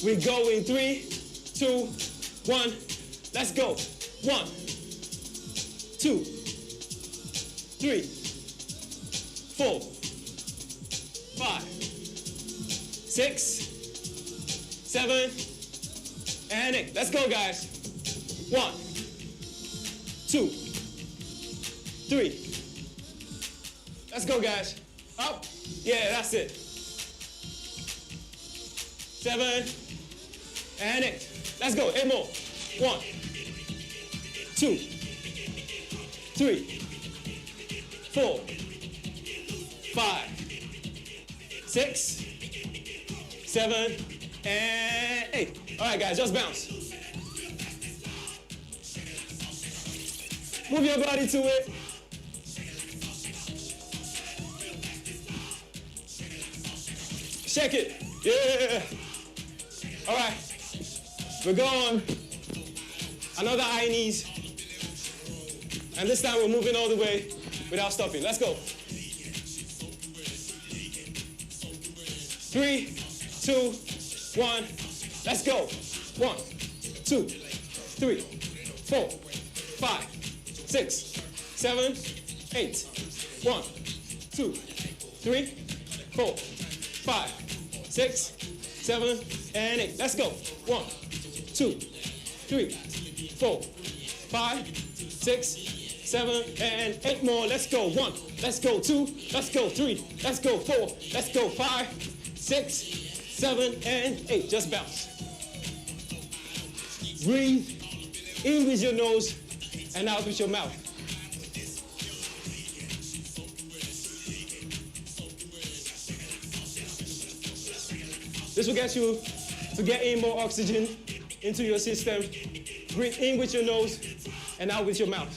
We go in 3, 2, 1. Let's go. 1, 2, 3, 4, 5, 6, 7, and 8. Let's go, guys. 1, 2, 3. Let's go, guys. Up. Yeah, that's it. 7 and 8. Let's go. 8 more. 1, 2, 3, 4, 5, 6, 7, and 8. All right, guys, just bounce. Move your body to it. Shake it. Yeah. All right. We're going. Another high knees. And this time we're moving all the way without stopping. Let's go. 3, 2, 1. Let's go. 1, 2, 3, 4, 5, 6, 7, 8. 1, 2, 3, 4, 5, 6, 7, and 8. Let's go. 1, 2, 3, 4, 5, 6, 7, and 8 more. Let's go. 1. Let's go. 2. Let's go. 3. Let's go. 4. Let's go. 5, 6, 7, and 8. Just bounce. Breathe in with your nose and out with your mouth. This will get you to get in more oxygen into your system. Breathe in with your nose and out with your mouth.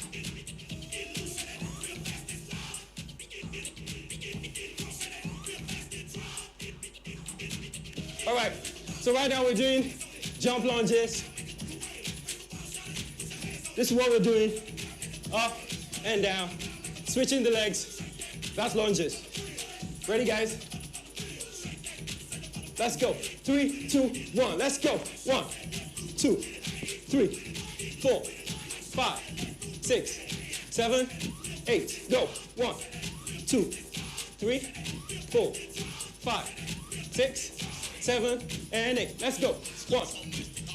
All right, so right now we're doing jump lunges. This is what we're doing, up and down, switching the legs. That's lunges. Ready, guys? Let's go. 3, 2, 1. Let's go. 1, 2, 3, 4, 5, 6, 7, 8. Go. 1, 2, 3, 4, 5, 6, 7, and 8. Let's go. 1,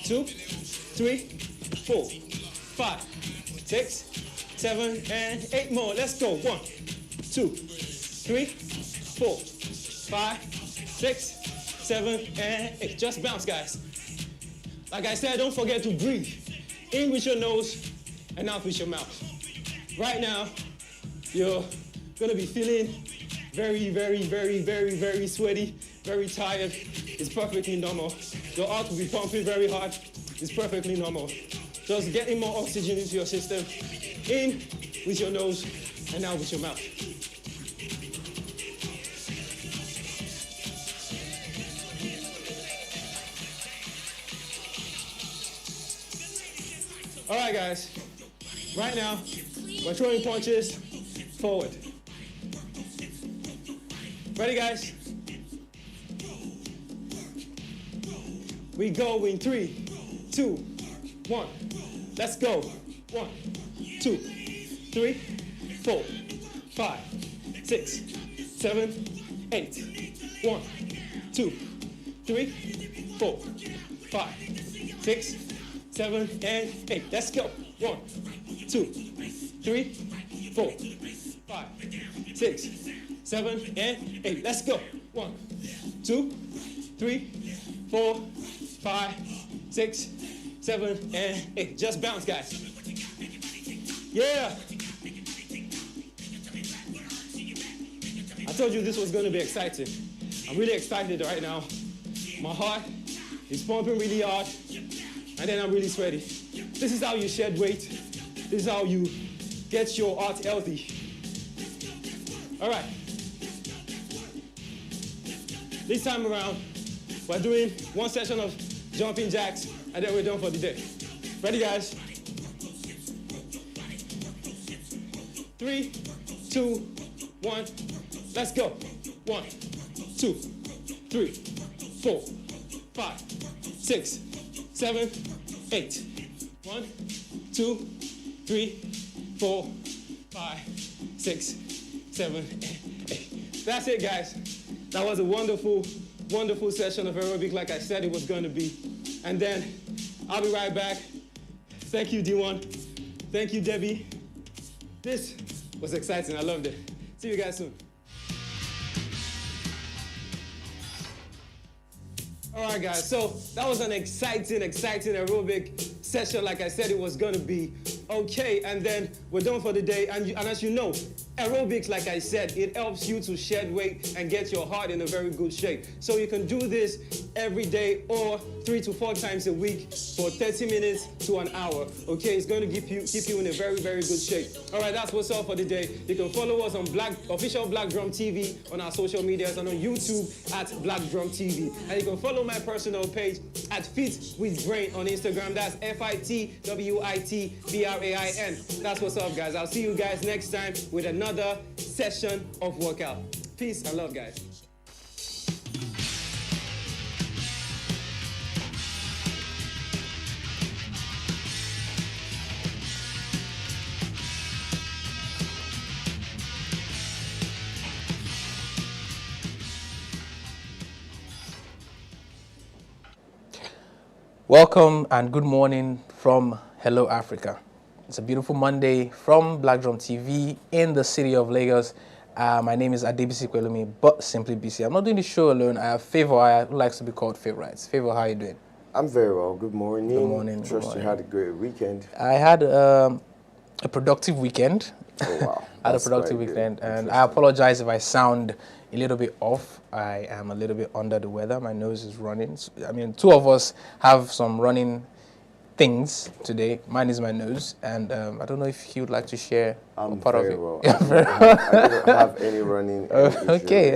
2, 3, 4, 5, 6, 7, and 8 more. Let's go. 1, 2, 3, 4, 5, 6, 7, and 8. Just bounce, guys. Like I said, don't forget to breathe. In with your nose and out with your mouth. Right now, you're gonna be feeling very, very, very, very, very sweaty, very tired. It's perfectly normal. Your heart will be pumping very hard. It's perfectly normal. Just getting more oxygen into your system. In with your nose and out with your mouth. All right, guys. Right now, we're throwing punches forward. Ready, guys? We go in 3, 2, 1. Let's go. 1, 2, 3, 4, 5, 6, 7, 8. 1, 2, 3, 4, 5, 6, 7, and 8. Let's go. 1, 2, 3, 4, 5, 6, 7, and 8. Let's go. 1, 2, 3, 4, 5, 6, 7, and 8. Just bounce, guys. Yeah. I told you this was going to be exciting. I'm really excited right now. My heart is pumping really hard, and then I'm really sweaty. This is how you shed weight. This is how you get your heart healthy. All right. This time around, we're doing one session of jumping jacks, and then we're done for the day. Ready, guys? 3, 2, 1. Let's go. 1, 2, 3, 4, 5, 6, 7, 8. 1, 2, 3, 4, 5, 6, 7, 8. That's it, guys. That was a wonderful, wonderful session of aerobic like I said it was going to be. And then I'll be right back. Thank you, D1. Thank you, Debbie. This was exciting. I loved it. See you guys soon. All right, guys. So that was an exciting aerobic session like I said it was going to be. Okay, and then we're done for the day. And as you know, aerobics, like I said, it helps you to shed weight and get your heart in a very good shape. So you can do this every day or 3 to 4 times a week for 30 minutes to an hour. Okay, it's going to keep you in a very, very good shape. All right, that's what's up for the day. You can follow us on official Black Drum TV on our social medias and on YouTube at Black Drum TV. And you can follow my personal page at Fit with Brain on Instagram. That's FITWITBRAIN. That's what's up, guys. I'll see you guys next time with another session of workout. Peace and love, guys. Welcome and good morning from Hello Africa. It's a beautiful Monday from Black Drum TV in the city of Lagos. My name is Adebisi Kwelumi, but simply BC. I'm not doing the show alone. I have Favor who likes to be called Favorites. Favor, how are you doing? I'm very well. Good morning. Good morning. Trust you had a great weekend. I had a productive weekend. Oh, wow. I had a productive weekend, and I apologize if I sound a little bit off. I am a little bit under the weather. My nose is running. I mean, two of us have some running things today. Mine is my nose, and I don't know if he would like to share part of it. Well. I don't have any running issues. Okay,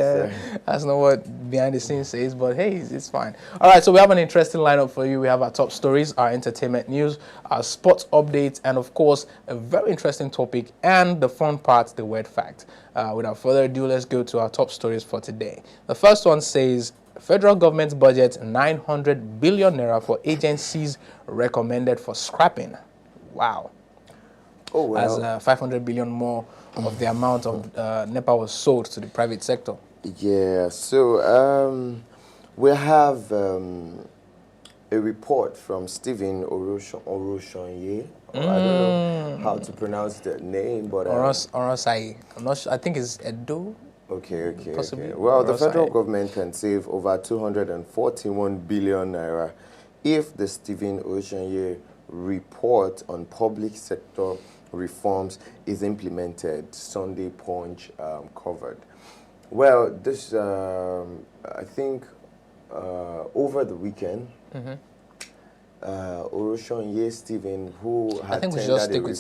that's not what behind the scenes says, but hey, it's fine. All right, so we have an interesting lineup for you. We have our top stories, our entertainment news, our sports updates, and of course, a very interesting topic and the fun part, the word fact. Without further ado, let's go to our top stories for today. The first one says, federal government budget 900 billion naira for agencies recommended for scrapping. Wow. Oh, well. As 500 billion more of the amount of NEPA was sold to the private sector. Yeah, so we have a report from Stephen Oroshonye. I don't know how to pronounce the name, but Orosai. I'm not sure. I think it's Edo. Okay. Possibly. Well, the federal government can save over 241 billion naira if the Stephen Oshanye report on public sector reforms is implemented. Sunday Punch covered. Well, this I think over the weekend, Oroshonye Stephen, who had Let's stick with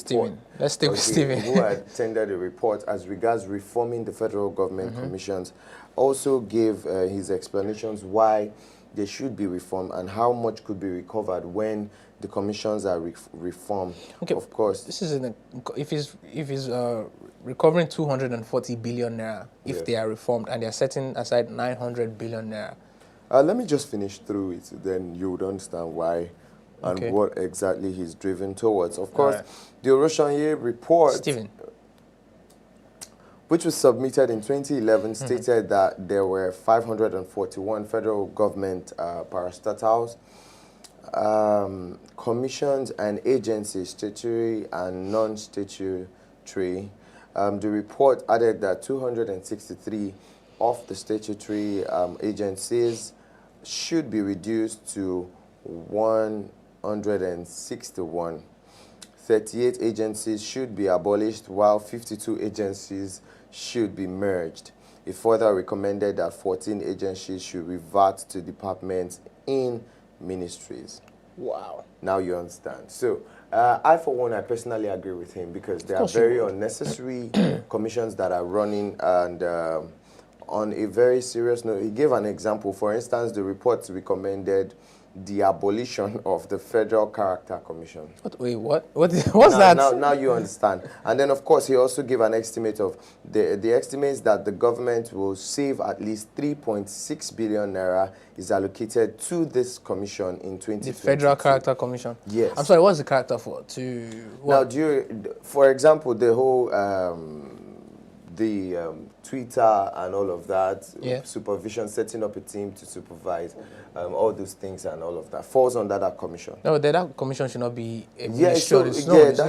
Stephen. who had tendered a report as regards reforming the federal government commissions, also gave his explanations why they should be reformed and how much could be recovered when the commissions are reformed. Okay, of course. This is if he's recovering 240 billion naira if they are reformed, and they are setting aside 900 billion naira. Let me just finish through it, then you would understand why and what exactly he's driven towards. Of course, the Oroshonye report, Stephen, which was submitted in 2011, stated that there were 541 federal government parastatals, commissions and agencies, statutory and non-statutory. The report added that 263 of the statutory agencies should be reduced to 161. 38 agencies should be abolished, while 52 agencies should be merged. It further recommended that 14 agencies should revert to departments in ministries. wow. Now you understand. So, I, for one, I personally agree with him because there are very unnecessary commissions that are running and on a very serious note, he gave an example. For instance, the report recommended the abolition of the Federal Character Commission. Wait, what? What's that? Now you understand. And then, of course, he also gave an estimate of the estimates that the government will save at least 3.6 billion naira is allocated to this commission in 2022. The Federal Character Commission? Yes. I'm sorry, what's the character for? Now, for example, the whole Twitter and all of that, supervision, setting up a team to supervise all those things and all of that falls under that commission. No, that commission should not be a ministry. It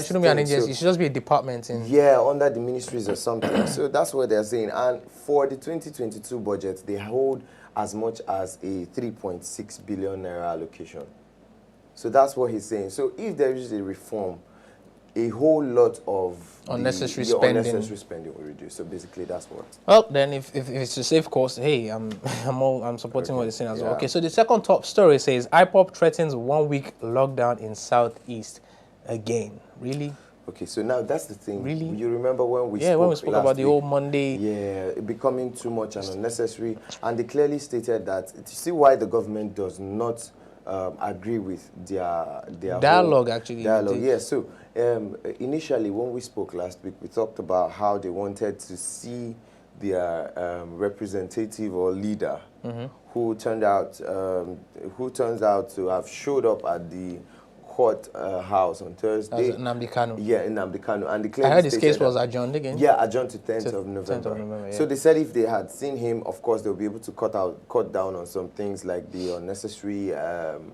shouldn't be an agency. It should just be a department. Under the ministries or something. So that's what they're saying. And for the 2022 budget, they hold as much as a 3.6 billion naira allocation. So that's what he's saying. So if there is a reform, a whole lot of unnecessary spending will reduce. So basically, that's what. Well, then, if it's a safe course, hey, I'm supporting what he's saying as well. Okay, so the second top story says IPOP threatens 1 week lockdown in Southeast again. Really? Okay, so now that's the thing. Really? You remember when we spoke about the whole Monday? Yeah, it becoming too much and unnecessary, and they clearly stated that. You see why the government does not agree with their dialogue. Actually, dialogue. Yeah. So initially, when we spoke last week, we talked about how they wanted to see their representative or leader, who turns out to have showed up at the court house on Thursday. Nnamdi KANU. Yeah, Nnamdi KANU. And I heard this case was adjourned again. Yeah, adjourned to 10th of November. So they said if they had seen him, of course, they'll be able to cut down on some things like the unnecessary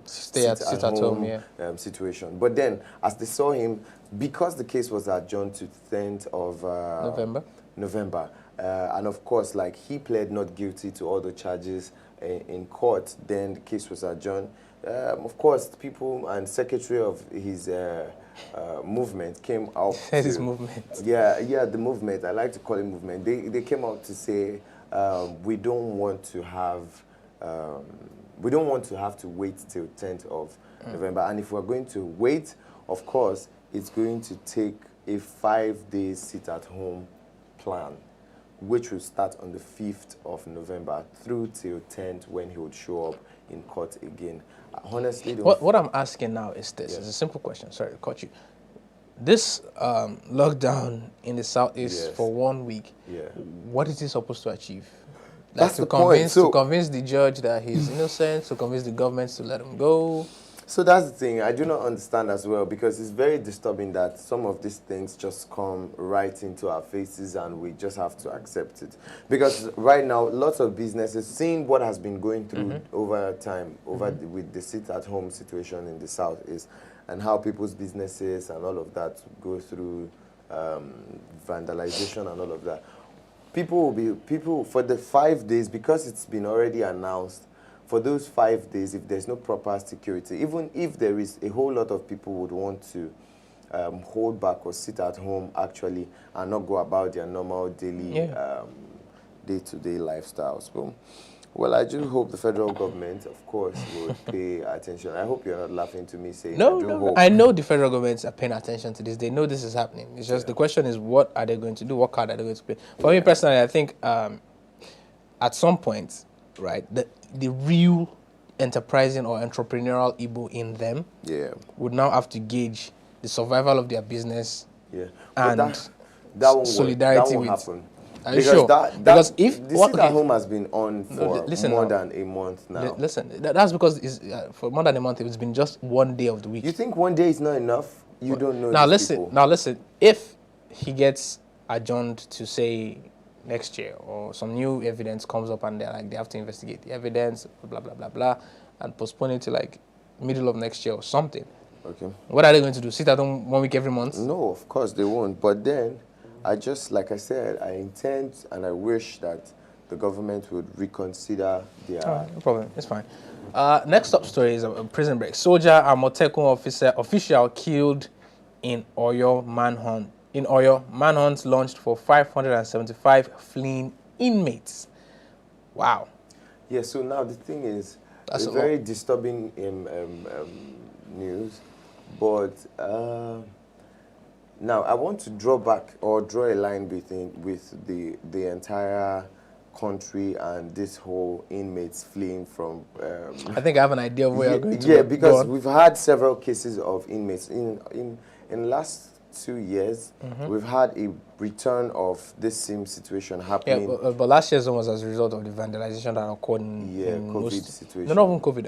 sit at home situation. But then, as they saw him, because the case was adjourned to 10th of November, and of course, like he pled not guilty to all the charges in court, then the case was adjourned. Of course, people and secretary of his movement came out. His movement. Yeah, the movement. I like to call it movement. They came out to say we don't want to have to wait till 10th of November. And if we're going to wait, of course, it's going to take a 5-day sit-at-home plan, which will start on the 5th of November through till 10th when he would show up in court again. Honestly, what I'm asking now is this. It's a simple question. Sorry to cut you. This lockdown in the Southeast for 1 week, what is it supposed to achieve? That's the point. To convince the judge that he's innocent, to convince the government to let him go. So that's the thing. I do not understand as well, because it's very disturbing that some of these things just come right into our faces and we just have to accept it. Because right now, lots of businesses, seeing what has been going through over time, with the sit-at-home situation in the Southeast, and how people's businesses and all of that go through vandalization and all of that. People for the 5 days, because it's been already announced, for those 5 days, if there's no proper security, even if there is, a whole lot of people would want to hold back or sit at home actually and not go about their normal daily day-to-day lifestyles. Well, I do hope the federal government, of course, will pay attention. I hope you're not laughing to me saying No. I know the federal governments are paying attention to this. They know this is happening. It's just the question is, what are they going to do? What card are they going to play? For me personally, I think at some point, right, the real enterprising or entrepreneurial Igbo in them would now have to gauge the survival of their business and that solidarity won't with. Happen. Are you sure? Because if the sit-at-home has been on for more than a month now. Listen, that's because for more than a month it's been just 1 day of the week. You think 1 day is not enough? You don't know. Now listen. If he gets adjourned to say next year, or some new evidence comes up and they're like they have to investigate the evidence, blah blah blah blah, and postpone it to like middle of next year or something. Okay. What are they going to do? Sit at home 1 week every month? No, of course they won't. But then, like I said, I intend and I wish that the government would reconsider their... no problem. It's fine. Next up story is a prison break. Soldier Amotekun official killed in Oyo manhunt. In Oyo, manhunt launched for 575 fleeing inmates. Wow. Yeah, so now the thing is, it's very disturbing news, but now I want to draw a line with the entire country and this whole inmates fleeing from... I think I have an idea of where you're going to Yeah, go. because we've had several cases of inmates. In the last 2 years, we've had a return of this same situation happening. Yeah, but last year's one was as a result of the vandalization that occurred in COVID situation. No, not even COVID.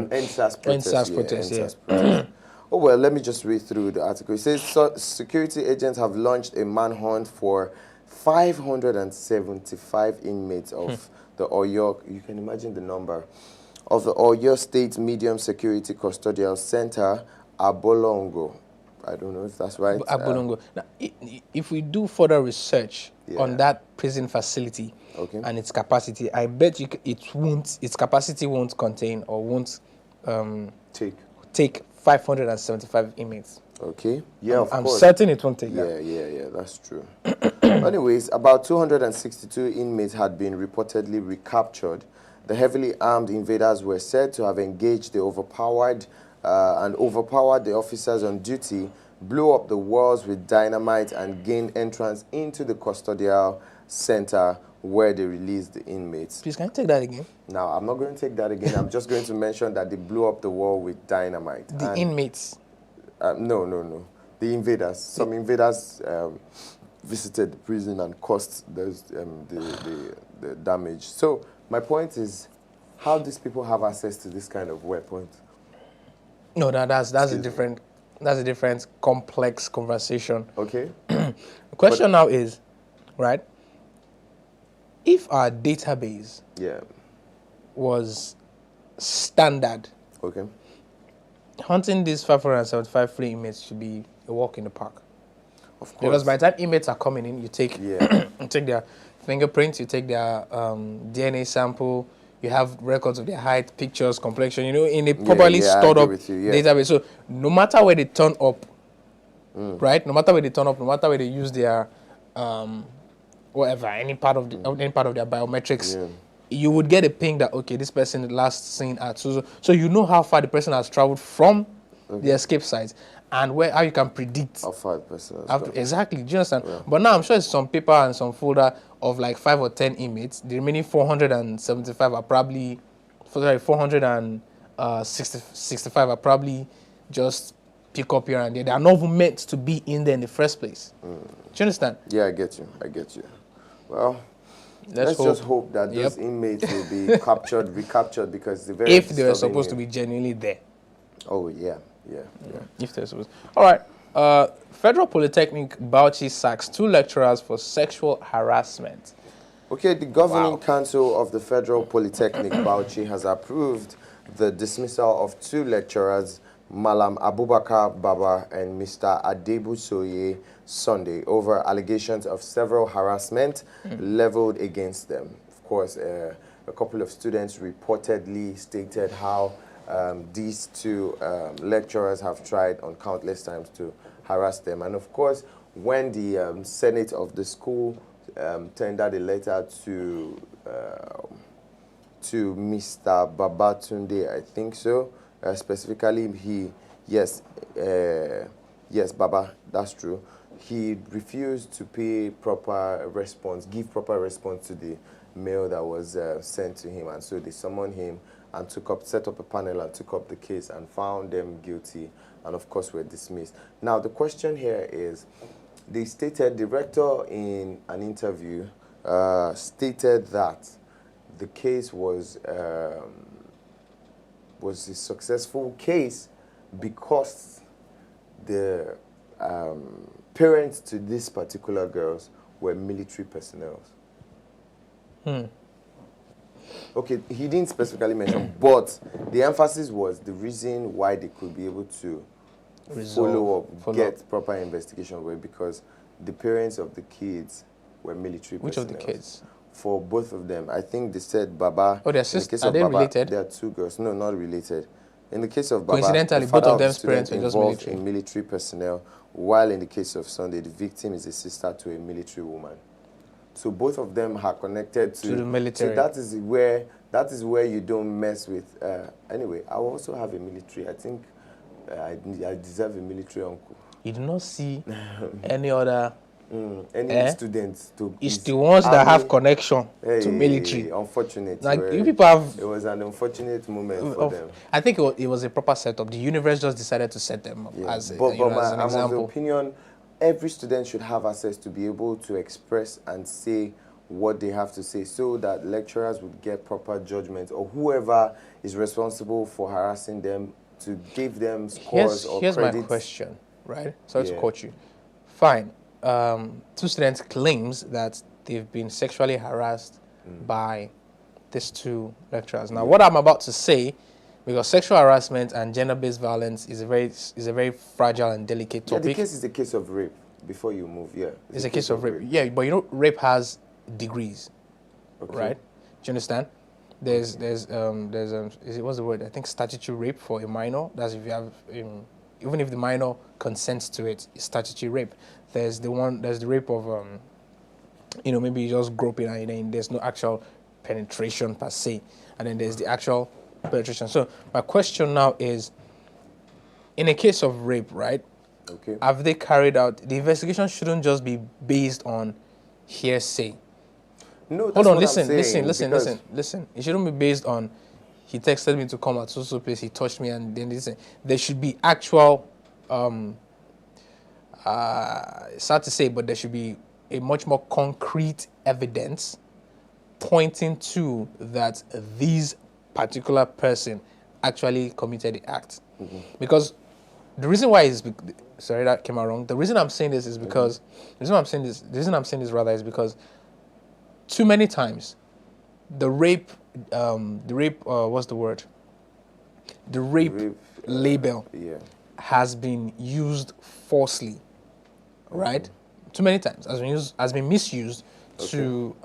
NSAS protest. NSAS Protest. Oh, well, let me just read through the article. It says security agents have launched a manhunt for 575 inmates of the Oyo, you can imagine the number, of the Oyo State Medium Security Custodial Center, Abolongo. I don't know if that's right. Abolongo. Now, if we do further research on that prison facility and its capacity, I bet you its capacity won't contain or won't take 575 inmates. Okay. Yeah, of I'm course. certain it won't take that. Yeah, that's true. Anyways, about 262 inmates had been reportedly recaptured. The heavily armed invaders were said to have engaged the overpowered the officers on duty, blew up the walls with dynamite, and gained entrance into the custodial center where they released the inmates. Please, can you take that again? Now, I'm not going to take that again. I'm just going to mention that they blew up the wall with dynamite. The inmates? No. The invaders. Some invaders visited the prison and caused the damage. So my point is, how these people have access to this kind of weapons? No, that's a different complex conversation. Okay. The question now is, right? If our database was standard, hunting these 575 free inmates should be a walk in the park. Of course. Because by the time inmates are coming in, you take you take their fingerprints, you take their DNA sample, you have records of their height, pictures, complexion, in a properly stored up database. So no matter where they turn up, right? No matter where they turn up, no matter where they use their whatever, any part of their biometrics, you would get a ping that, okay, this person last seen at so you know how far the person has traveled from the escape site, and how you can predict how far the person has gone. Exactly, do you understand? Yeah. But now I'm sure it's some paper and some folder of like 5 or 10 inmates. The remaining 475 are probably 465 are probably just pick up here and there. They are not even meant to be in there in the first place. Do you understand? Yeah, I get you. Well, let's just hope that those inmates will be recaptured, because they're very if they were supposed to be genuinely there. Oh, yeah. If they're supposed. All right. Federal Polytechnic Bauchi sacks 2 lecturers for sexual harassment. Okay, the governing council of the Federal Polytechnic Bauchi has approved the dismissal of 2 lecturers, Malam Abubakar Baba and Mr. Adebusoye Sunday, over allegations of several harassment leveled against them. Of course, a couple of students reportedly stated how these 2 lecturers have tried on countless times to harass them. And of course, when the Senate of the school tendered a letter to Mr. Babatunde, I think so, specifically yes, Baba, that's true. He refused to give proper response to the mail that was sent to him, and so they summoned him and set up a panel and took up the case and found them guilty, and of course were dismissed. Now the question here is, the rector in an interview stated that the case was a successful case because the parents to these particular girls were military personnel. Okay, he didn't specifically mention, but the emphasis was the reason why they could be able to follow up, get proper investigation were because the parents of the kids were military personnel. Which of the kids? For both of them. I think they said Baba. Oh, they're sisters. Are they related? There are 2 girls. No, not related. In the case of Baba, coincidentally, both of them's parents were just military. In military personnel, while in the case of Sunday, the victim is a sister to a military woman. So both of them are connected to the military. So that is where you don't mess with. Anyway, I also have a military. I think I deserve a military uncle. You do not see any other Any students to It's his the ones that have army. connection Hey, to military. unfortunate. Like well, you people have. It was an unfortunate moment for them. I think it was a proper setup. The universe just decided to set them up Yeah, as a, but as an I'm of the example. opinion every student should have access to be able to express and say what they have to say, so that lecturers would get proper judgment, or whoever is responsible for harassing them to give them scores or Here's credits. my question, right? Sorry to Yeah. quote you. Fine. Two students claims that they've been sexually harassed by these two lecturers. Now, what I'm about to say, because sexual harassment and gender-based violence is a very fragile and delicate Yeah, topic. the case is a case of rape. Before you move, yeah, It's a case of rape. Yeah, but you know, rape has degrees, Okay. right? Do you understand? Is it what's the word? I think statutory rape for a minor. That's if you have even if the minor consents to it, it's statutory rape. There's the rape of maybe just groping and then there's no actual penetration per se, and then there's the actual penetration. So my question now is, in a case of rape, right? Okay. Have they carried out the investigation? Shouldn't just be based on hearsay. No, that's Hold on, what listen, I'm saying, listen. It shouldn't be based on he texted me to come at so place, he touched me, and then listen. There should be actual it's hard to say, but there should be a much more concrete evidence pointing to that this particular person actually committed the act. Because the reason why is sorry, that came out wrong. The reason I'm saying this is because the reason I'm saying this rather is because too many times the rape what's the word? The rape label Yeah. has been used falsely, right? Too many times has been misused to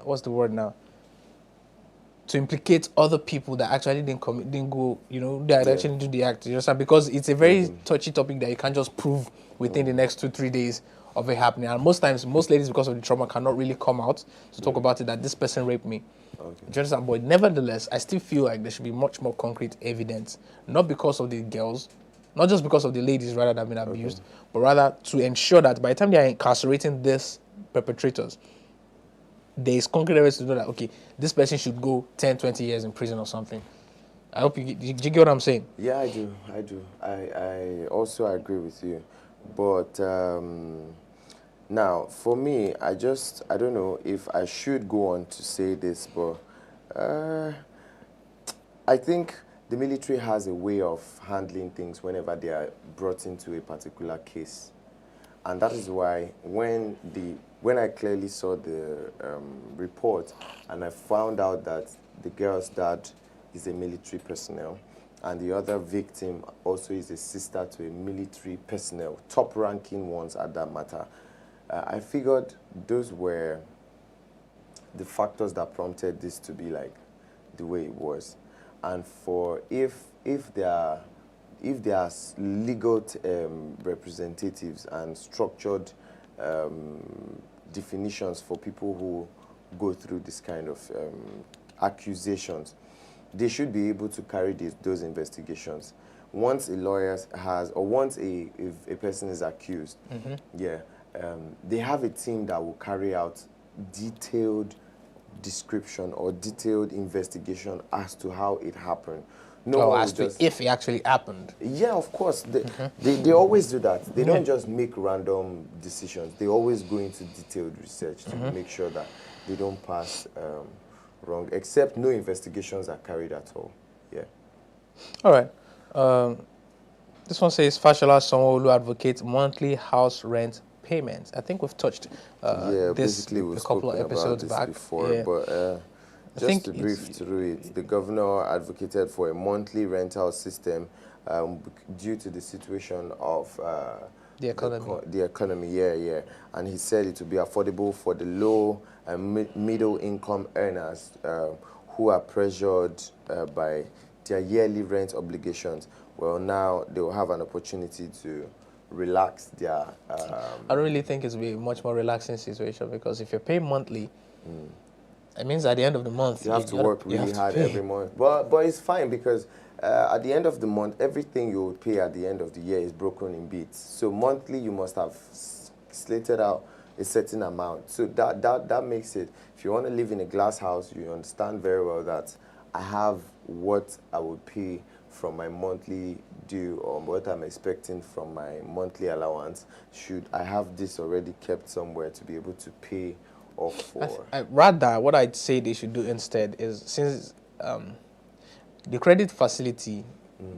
what's the word now? To implicate other people that actually didn't go, that actually do the act. You understand? Because it's a very touchy topic that you can't just prove within the next 2-3 days of it happening. And most times, most ladies, because of the trauma, cannot really come out to talk about it, that this person raped me. Okay. Do you understand? But nevertheless, I still feel like there should be much more concrete evidence, not because of the girls, not just because of the ladies rather that have been abused, but rather to ensure that by the time they are incarcerating these perpetrators, there is concrete evidence to know that, okay, this person should go 10-20 years in prison or something. I hope you get what I'm saying. Yeah, I do. I also agree with you. But now, for me, I don't know if I should go on to say this, but I think the military has a way of handling things whenever they are brought into a particular case. And that is why when I clearly saw the report and I found out that the girl's dad is a military personnel and the other victim also is a sister to a military personnel, top-ranking ones at that matter, I figured those were the factors that prompted this to be like the way it was. And for if there are legal representatives and structured definitions for people who go through this kind of accusations, they should be able to carry those investigations. Once a lawyer has, or once a person is accused, they have a team that will carry out detailed description or detailed investigation as to how it happened. As to if it actually happened. Yeah, of course. They always do that. They don't just make random decisions. They always go into detailed research to make sure that they don't pass wrong, except no investigations are carried at all. Yeah. All right. This one says, Fashola Sanwo-Olu advocates monthly house rent payments. I think we've touched this a couple of episodes back. Before, yeah. But just to brief through it, the governor advocated for a monthly rental system due to the situation of the economy. And he said it would be affordable for the low and middle income earners who are pressured by their yearly rent obligations. Well, now they will have an opportunity to relax their... I don't really think it's be a much more relaxing situation, because if you're paying monthly, It means at the end of the month You have to work really hard every month. But it's fine because at the end of the month, everything you would pay at the end of the year is broken in bits. So monthly, you must have slated out a certain amount. So that makes it, if you want to live in a glass house, you understand very well that I have what I would pay from my monthly due or what I'm expecting from my monthly allowance. Should I have this already kept somewhere to be able to pay off for? Rather, what I'd say they should do instead is, since the credit facility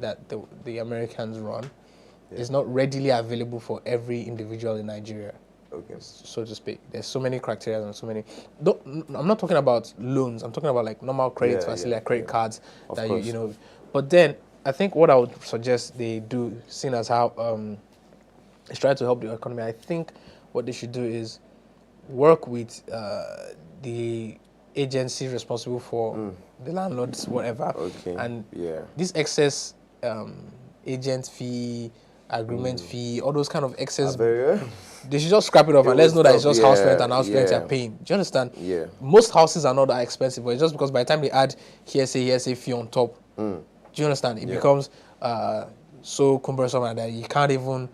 that the Americans run is not readily available for every individual in Nigeria. Okay. So to speak, there's so many criteria and so many. I'm not talking about loans. I'm talking about like normal credit facility, like credit cards that you know. But then I think what I would suggest they do, seeing as how it's trying to help the economy, I think what they should do is work with the agency responsible for the landlords, whatever. Okay. And this excess agent fee, agreement fee, all those kind of excess, they should just scrap it off and let's know that it's just house rent and house rent you're paying. Do you understand? Yeah. Most houses are not that expensive, but it's just because by the time they add hearsay fee on top, do you understand? It becomes so cumbersome that you can't even,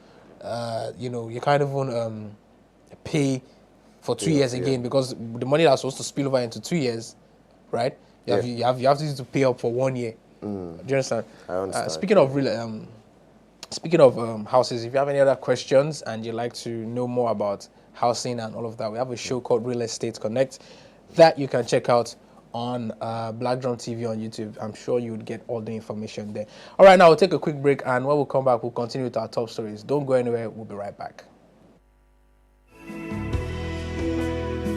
pay for 2 years again because the money that's supposed to spill over into 2 years, right? You have to pay up for 1 year. Do you understand? I understand. Speaking of houses, if you have any other questions and you'd like to know more about housing and all of that, we have a show called Real Estate Connect that you can check out on Black Drum TV on YouTube. I'm sure you would get all the information there. All right, now we'll take a quick break, and when we come back, we'll continue with our top stories. Don't go anywhere. We'll be right back.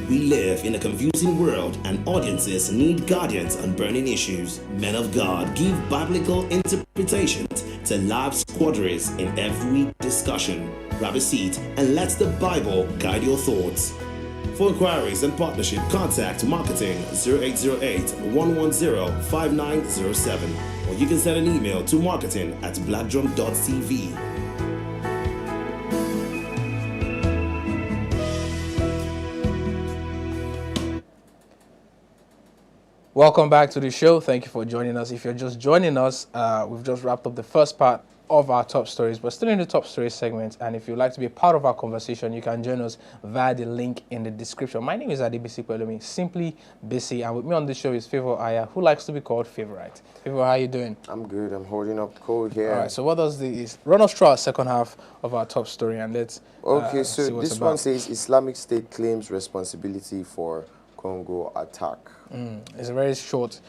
We live in a confusing world and audiences need guardians on burning issues. Men of God give biblical interpretations to life's quandaries in every discussion. Grab a seat and let the Bible guide your thoughts. For inquiries and partnership, contact marketing 0808-110-5907 or you can send an email to marketing@blackdrum.tv. Welcome back to the show. Thank you for joining us. If you're just joining us, we've just wrapped up the first part of our top stories. We're still in the top stories segment, and if you'd like to be a part of our conversation, you can join us via the link in the description. My name is Adebisi Kwelumi, simply Bisi, and with me on the show is Favor Aya, who likes to be called Favorite. Favor, how are you doing? I'm good. I'm holding up cold here. All right, so what does run us through our second half of our top story, and let's so see what's this about. one says Islamic State claims responsibility for Congo attack. It's a very short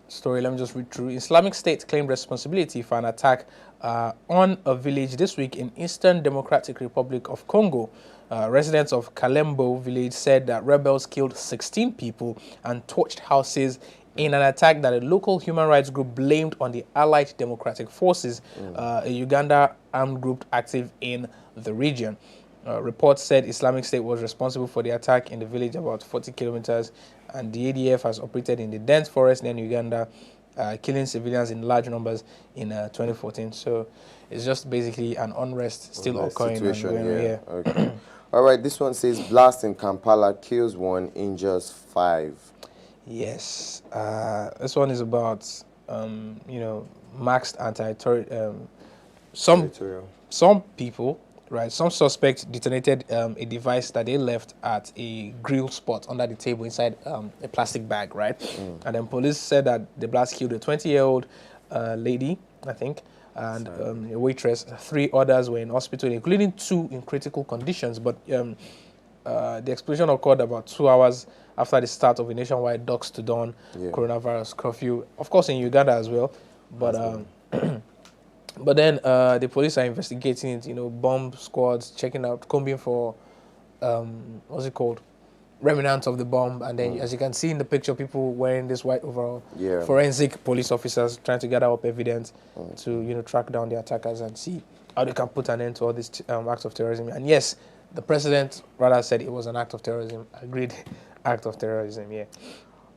story. Let me just read through. Islamic State claimed responsibility for an attack on a village this week in Eastern Democratic Republic of Congo. Residents of Kalembo village said that rebels killed 16 people and torched houses in an attack that a local human rights group blamed on the Allied Democratic Forces, a Uganda armed group active in the region. Reports said Islamic State was responsible for the attack in the village about 40 kilometers, and the ADF has operated in the dense forest near Uganda, killing civilians in large numbers in 2014. So it's just basically an unrest still occurring. Situation, Okay. All right, this one says blast in Kampala kills 1, injures 5. Yes, this one is about maxed anti-terror. Some people. Right, some suspects detonated a device that they left at a grill spot under the table inside a plastic bag, right? And then police said that the blast killed a 20-year-old lady, I think, and a waitress. 3 others were in hospital, including 2 in critical conditions. But the explosion occurred about 2 hours after the start of a nationwide dusk to dawn coronavirus curfew, of course in Uganda as well. But But then the police are investigating it, bomb squads, checking out, combing for, remnants of the bomb. And then, as you can see in the picture, people wearing this white overall, forensic police officers trying to gather up evidence to, track down the attackers and see how they can put an end to all these acts of terrorism. And yes, the president rather said it was an act of terrorism, agreed act of terrorism,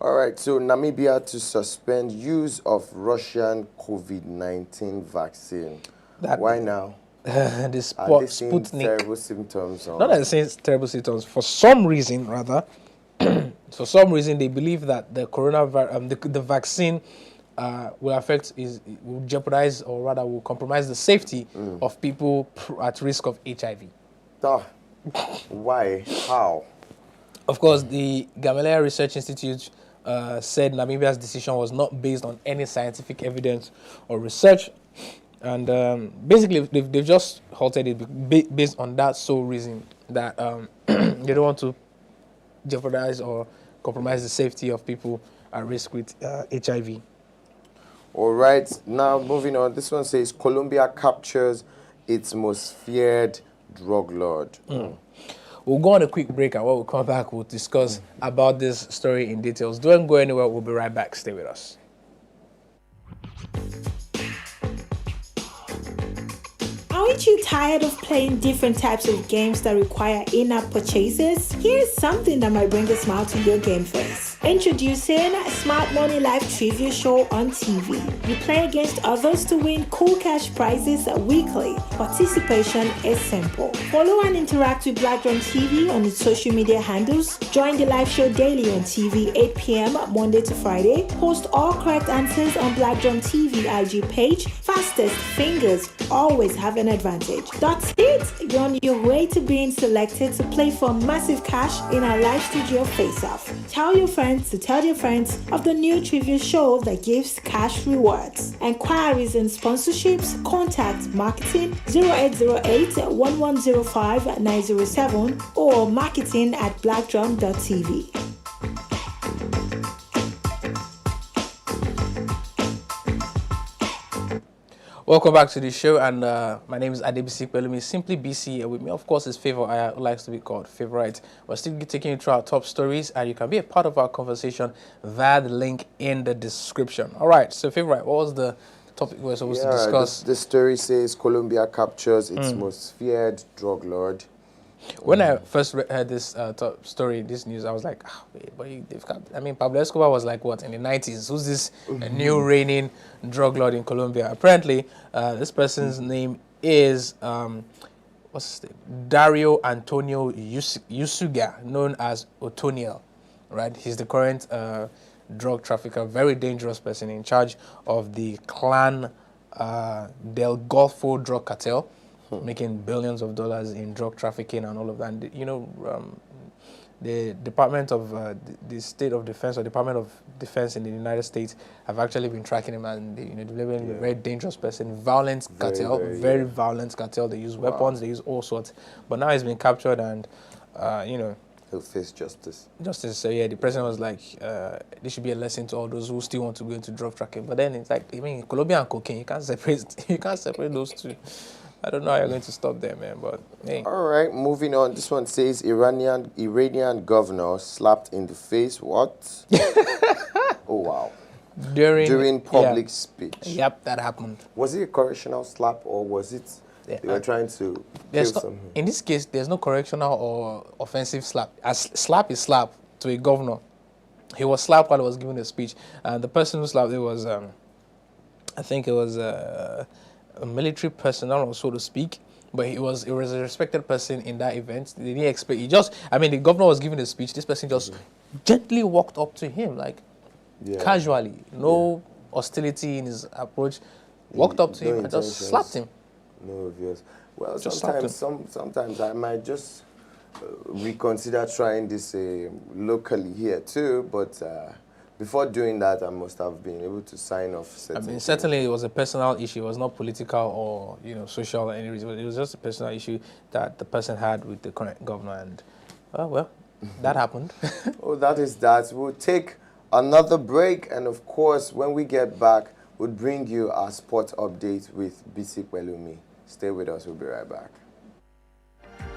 All right, so Namibia to suspend use of Russian COVID-19 vaccine. Why now? The Are they seeing Sputnik. terrible symptoms? Not that they're saying terrible symptoms. For some reason, rather, for some reason they believe that the coronavirus, the vaccine will jeopardize, or rather will compromise the safety of people at risk of HIV. Why? How? Of course, the Gamaleya Research Institute said Namibia's decision was not based on any scientific evidence or research, and basically they've just halted it based on that sole reason that they don't want to jeopardize or compromise the safety of people at risk with HIV. All right, now moving on. This one says Colombia captures its most feared drug lord. We'll go on a quick break, and when we come back, we'll discuss about this story in details. Don't go anywhere. We'll be right back. Stay with us. Aren't you tired of playing different types of games that require in-app purchases? Here's something that might bring a smile to your game face. Introducing Smart Money Live Trivia Show on TV. You play against others to win cool cash prizes weekly. Participation is simple. Follow and interact with Blackdrum TV on its social media handles. Join the live show daily on TV 8 p.m. Monday to Friday. Post all correct answers on Blackdrum TV IG page. Fastest fingers always have an advantage. That's it. You're on your way to being selected to play for massive cash in our live studio face-off. Tell your friends to tell your friends of the new trivia show that gives cash rewards. Enquiries and sponsorships, contact marketing 0808 1105 907 or marketing@blackdrum.tv. Welcome back to the show, and my name is Adebisi Pelumi, simply BC. With me, of course, is Favor Aya, who likes to be called Favorite. We're still taking you through our top stories, and you can be a part of our conversation via the link in the description. All right, so Favorite, what was the topic we were supposed to discuss? The story says Colombia captures its most feared drug lord. When I first heard this top story, this news, I was like, wait, but Pablo Escobar was like, what, in the 90s? Who's this new reigning drug lord in Colombia? Apparently, this person's name is, what's his name? Dario Antonio Usuga, known as Otoniel, right? He's the current drug trafficker, very dangerous person in charge of the Clan del Golfo drug cartel, making billions of dollars in drug trafficking and all of that. And, you know, the Department of the State of Defense or Department of Defense in the United States have actually been tracking him, and developing a very dangerous person, violent cartel, very violent cartel. They use weapons, they use all sorts. But now he's been captured, and he'll face justice. So yeah, the president was like, this should be a lesson to all those who still want to go into drug trafficking. But then it's like, Colombia and cocaine, you can't separate those two. I don't know how you're going to stop them, man, but hey. All right, moving on. This one says Iranian governor slapped in the face. What? Oh, wow. During public speech. Yep, that happened. Was it a correctional slap, or was it they were trying to kill someone? In this case, there's no correctional or offensive slap. Slap is slap to a governor. He was slapped while he was giving a speech. And the person who slapped it was, I think it was a military personnel, so to speak, but it was a respected person in that event. They didn't expect. The governor was giving a speech. This person just gently walked up to him, like casually, no hostility in his approach. Walked up to him and just slapped him. No obvious. Well, sometimes I might just reconsider trying this locally here too, but. Before doing that, I must have been able to sign off. Certainly it was a personal issue. It was not political or social or any reason. It was just a personal issue that the person had with the current governor, and that happened. Oh, that is that. We'll take another break, and of course, when we get back, we'll bring you our sports update with BC Pelumi. Stay with us. We'll be right back.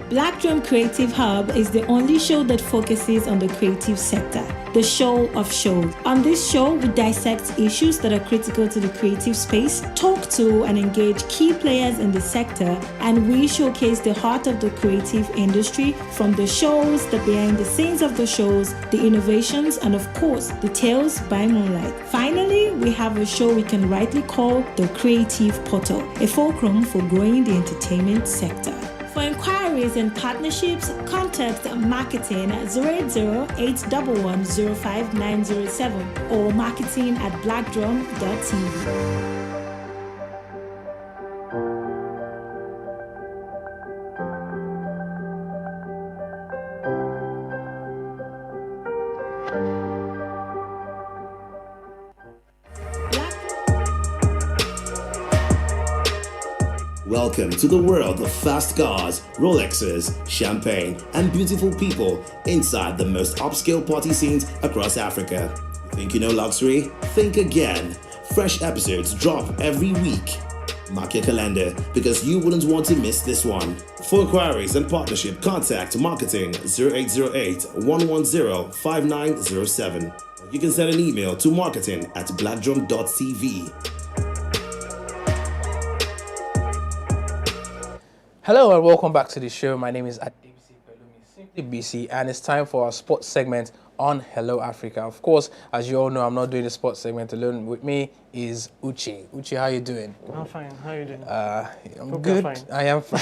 Blackdrum Creative Hub is the only show that focuses on the creative sector, the show of shows. On this show, we dissect issues that are critical to the creative space, talk to and engage key players in the sector, and we showcase the heart of the creative industry, from the shows, the behind the scenes of the shows, the innovations, and of course, the tales by moonlight. Finally, we have a show we can rightly call the Creative Portal, a fulcrum for growing the entertainment sector. For For inquiries and partnerships, contact marketing at 080-811-05907 or marketing@blackdrum.tv. Welcome to the world of fast cars, Rolexes, champagne, and beautiful people inside the most upscale party scenes across Africa. Think you know luxury? Think again. Fresh episodes drop every week. Mark your calendar because you wouldn't want to miss this one. For inquiries and partnership, contact marketing 0808-110-5907. You can send an email to marketing@blackdrum.tv. Hello and welcome back to the show. My name is Simply BC, and it's time for our sports segment on Hello Africa. Of course, as you all know, I'm not doing the sports segment alone. With me is Uche. Uche, how you doing? I'm fine. How are you doing? I'm Hope good. you're fine. I am fine.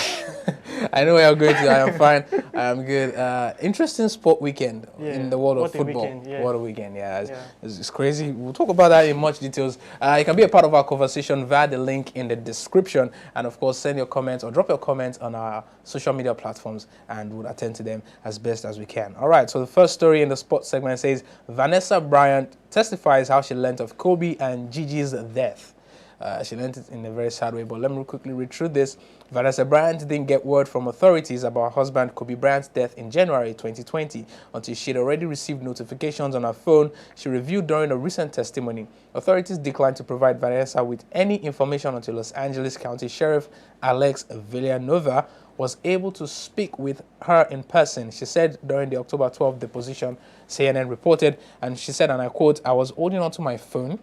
I know where I'm going to. I am fine. I am good. Interesting sport weekend in the world of what a football. weekend, yeah. What a weekend, yeah. Yeah. It's crazy. We'll talk about that in much details. You can be a part of our conversation via the link in the description. And of course, send your comments or drop your comments on our social media platforms and we'll attend to them as best as we can. All right, so the first story in the sports segment says Vanessa Bryant testifies how she learnt of Kobe and Gigi's death. She learned it in a very sad way, but let me quickly read through this. Vanessa Bryant didn't get word from authorities about her husband Kobe Bryant's death in January 2020 until she had already received notifications on her phone she reviewed during a recent testimony. Authorities declined to provide Vanessa with any information until Los Angeles County Sheriff Alex Villanova was able to speak with her in person. She said during the October 12th deposition, CNN reported, and she said, and I quote, "I was holding onto my phone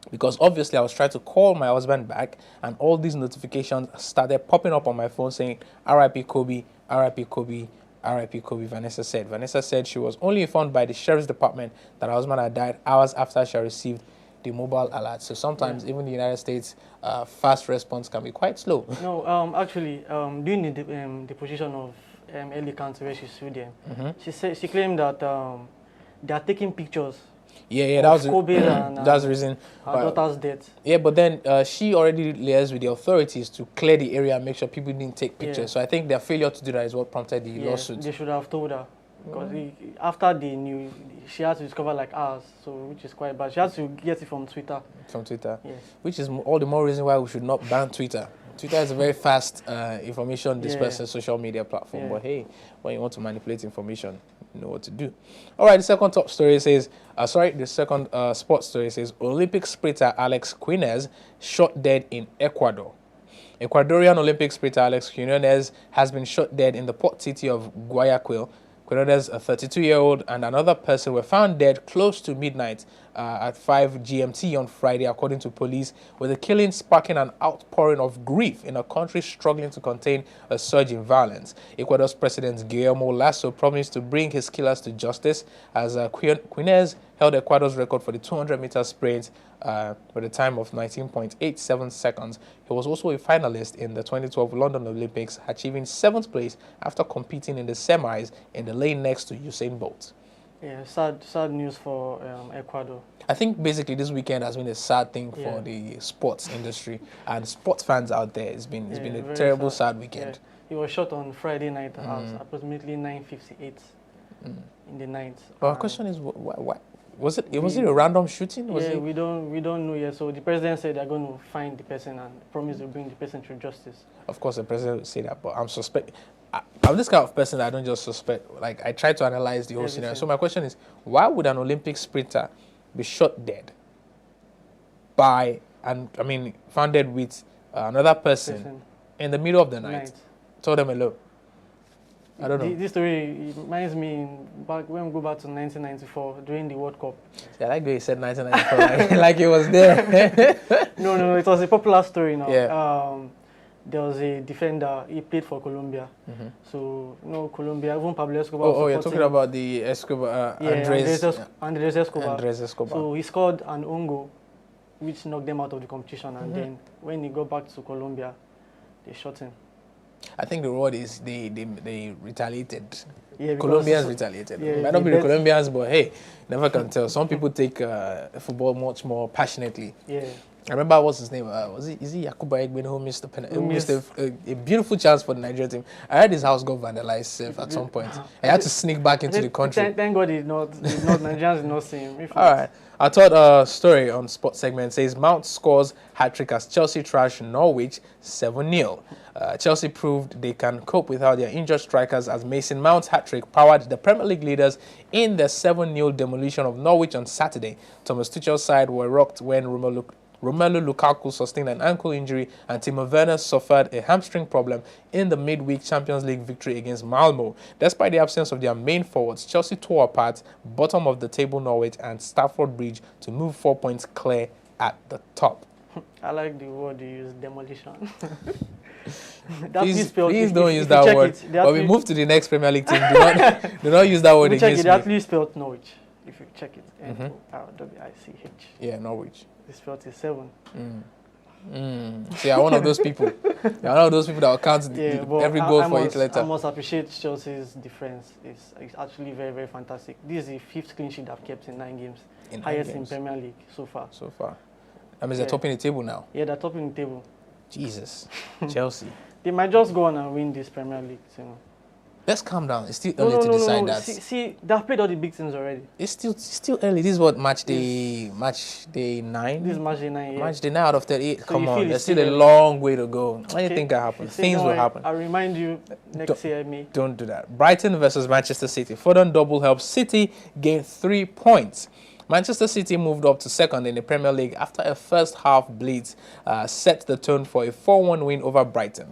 because obviously I was trying to call my husband back and all these notifications started popping up on my phone saying, RIP Kobe, RIP Kobe, RIP Kobe," Vanessa said. Vanessa said she was only informed by the sheriff's department that her husband had died hours after she received the mobile alert. So sometimes even the United States, fast response can be quite slow. No, actually, during the deposition of LA County where she sued them, she claimed that they are taking pictures. Yeah, that was Kobe and that's the reason. her daughter's death. Yeah, but then she already liaised with the authorities to clear the area and make sure people didn't take pictures. Yeah. So I think their failure to do that is what prompted the lawsuit. They should have told her. Because after they knew, she had to discover like ours, so which is quite bad. She had to get it from Twitter. From Twitter, Yes. which is all the more reason why we should not ban Twitter. Twitter is a very fast information dispersing social media platform. Yeah. But hey, when you want to manipulate information, you know what to do. All right, the second top story says, the second sports story says, Olympic sprinter Alex Quinones shot dead in Ecuador. Ecuadorian Olympic sprinter Alex Quinones has been shot dead in the port city of Guayaquil. Quinones, a 32-year-old, and another person were found dead close to midnight at 5 GMT on Friday, according to police, with the killing sparking an outpouring of grief in a country struggling to contain a surge in violence. Ecuador's President Guillermo Lasso promised to bring his killers to justice as Quinones held Ecuador's record for the 200-meter sprint with a time of 19.87 seconds. He was also a finalist in the 2012 London Olympics, achieving 7th place after competing in the semis in the lane next to Usain Bolt. Yeah, sad news for Ecuador. I think basically this weekend has been a sad thing for the sports industry and sports fans out there. It's been a terrible, sad weekend. Yeah. He was shot on Friday night at approximately 9:58 in the night. But our question is, why? Was it a random shooting? We don't know yet. So the president said they're going to find the person and promise to bring the person to justice. Of course, the president would say that, but I'm this kind of person that I don't just suspect. Like, I try to analyze the whole scenario. So my question is, why would an Olympic sprinter be shot dead found dead with another person in the middle of the night? Told them hello. I don't know. This story reminds me back when we go back to 1994 during the World Cup. Yeah, I like the way you said 1994, like it was there. No, it was a popular story now. Yeah. There was a defender, he played for Colombia. So, Colombia, even Pablo Escobar. You're talking about the Escobar, Andres Escobar. Andres Escobar. So he scored an own goal, which knocked them out of the competition. And then when he got back to Colombia, they shot him. I think the word is they retaliated. Yeah, because Colombians retaliated. yeah, It might not they be the bet- Colombians, but hey, never can tell. Some people take football much more passionately. Yeah. I remember what's his name? Is he Yakuba Egbin who missed the penalty? Who missed missed- a beautiful chance for the Nigerian team. I heard his house got vandalized at some point. He had to sneak back into the country. Thank God he's not Nigerians did not see him. If All right. Our third story on sports segment says Mount scores hat-trick as Chelsea trash Norwich 7-0. Chelsea proved they can cope without their injured strikers as Mason Mount's hat-trick powered the Premier League leaders in their 7-0 demolition of Norwich on Saturday. Thomas Tuchel's side were rocked when Romelu Lukaku sustained an ankle injury and Timo Werner suffered a hamstring problem in the midweek Champions League victory against Malmo. Despite the absence of their main forwards, Chelsea tore apart bottom of the table Norwich and Stamford Bridge to move 4 points clear at the top. I like the word you use, demolition. Please don't use that word. But we move to the next Premier League team. Do not use that word check against it. They me. actually spelled Norwich. If you check it, N-O-R-W-I-C-H. Yeah, Norwich. They spelled it 7. So you're one of those people. You're one of those people that will count But every goal I for must, each letter. I must appreciate Chelsea's defense. It's actually very, very fantastic. This is the 5th clean sheet they've kept in 9 games. In 9 Highest games. in Premier League so far. So far. That means they're topping the table now. Yeah, they're topping the table. Jesus. Chelsea. They might just go on and win this Premier League. Let's calm down. It's still early to decide that. See, they've played all the big teams already. It's still early. This is what match day 9. This is match day 9. Yeah. Match day 9 out of 38. So Come you on, feel there's it's still still a early. long way to go. What do you Okay. think can happen? You say, Things don't will worry, happen. I'll remind you next year, May. Don't do that. Brighton versus Manchester City. Foden double helps City gain 3 points. Manchester City moved up to second in the Premier League after a first half blitz set the tone for a 4-1 win over Brighton.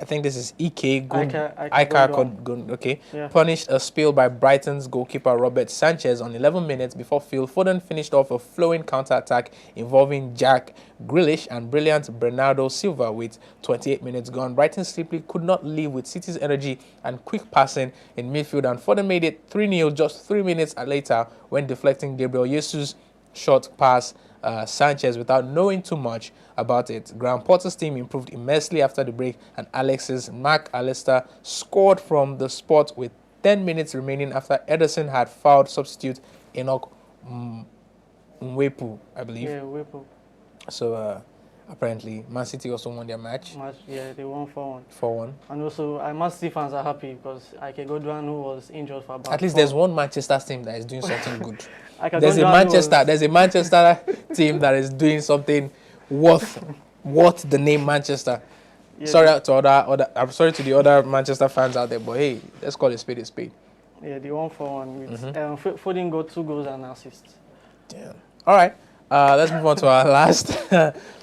I think this is Ike okay. Yeah. Punished a spill by Brighton's goalkeeper Robert Sanchez on 11 minutes before Phil Foden finished off a flowing counter-attack involving Jack Grealish and brilliant Bernardo Silva with 28 minutes gone. Brighton simply could not live with City's energy and quick passing in midfield, and Foden made it 3-0 just 3 minutes later when deflecting Gabriel Jesus' short pass Sanchez without knowing too much about it. Graham Potter's team improved immensely after the break, and Alexis Mac Allister scored from the spot with 10 minutes remaining after Ederson had fouled substitute Enoch Mwepu, I believe. Yeah, Whipple. So apparently Man City also won their match. Yeah, they won 4-1. 4-1. And also, Man City fans are happy because Ike Godwan, who was injured for about At least 4 there's one Manchester team that is doing something good. Ike There's a Godwan Manchester team that is doing something worth the name Manchester. Yeah, Sorry to I'm sorry to the other Manchester fans out there, but hey, let's call a spade a spade. Yeah, they won 4-1 with Foden got 2 goals and assists. Damn. All right. Let's move on to our last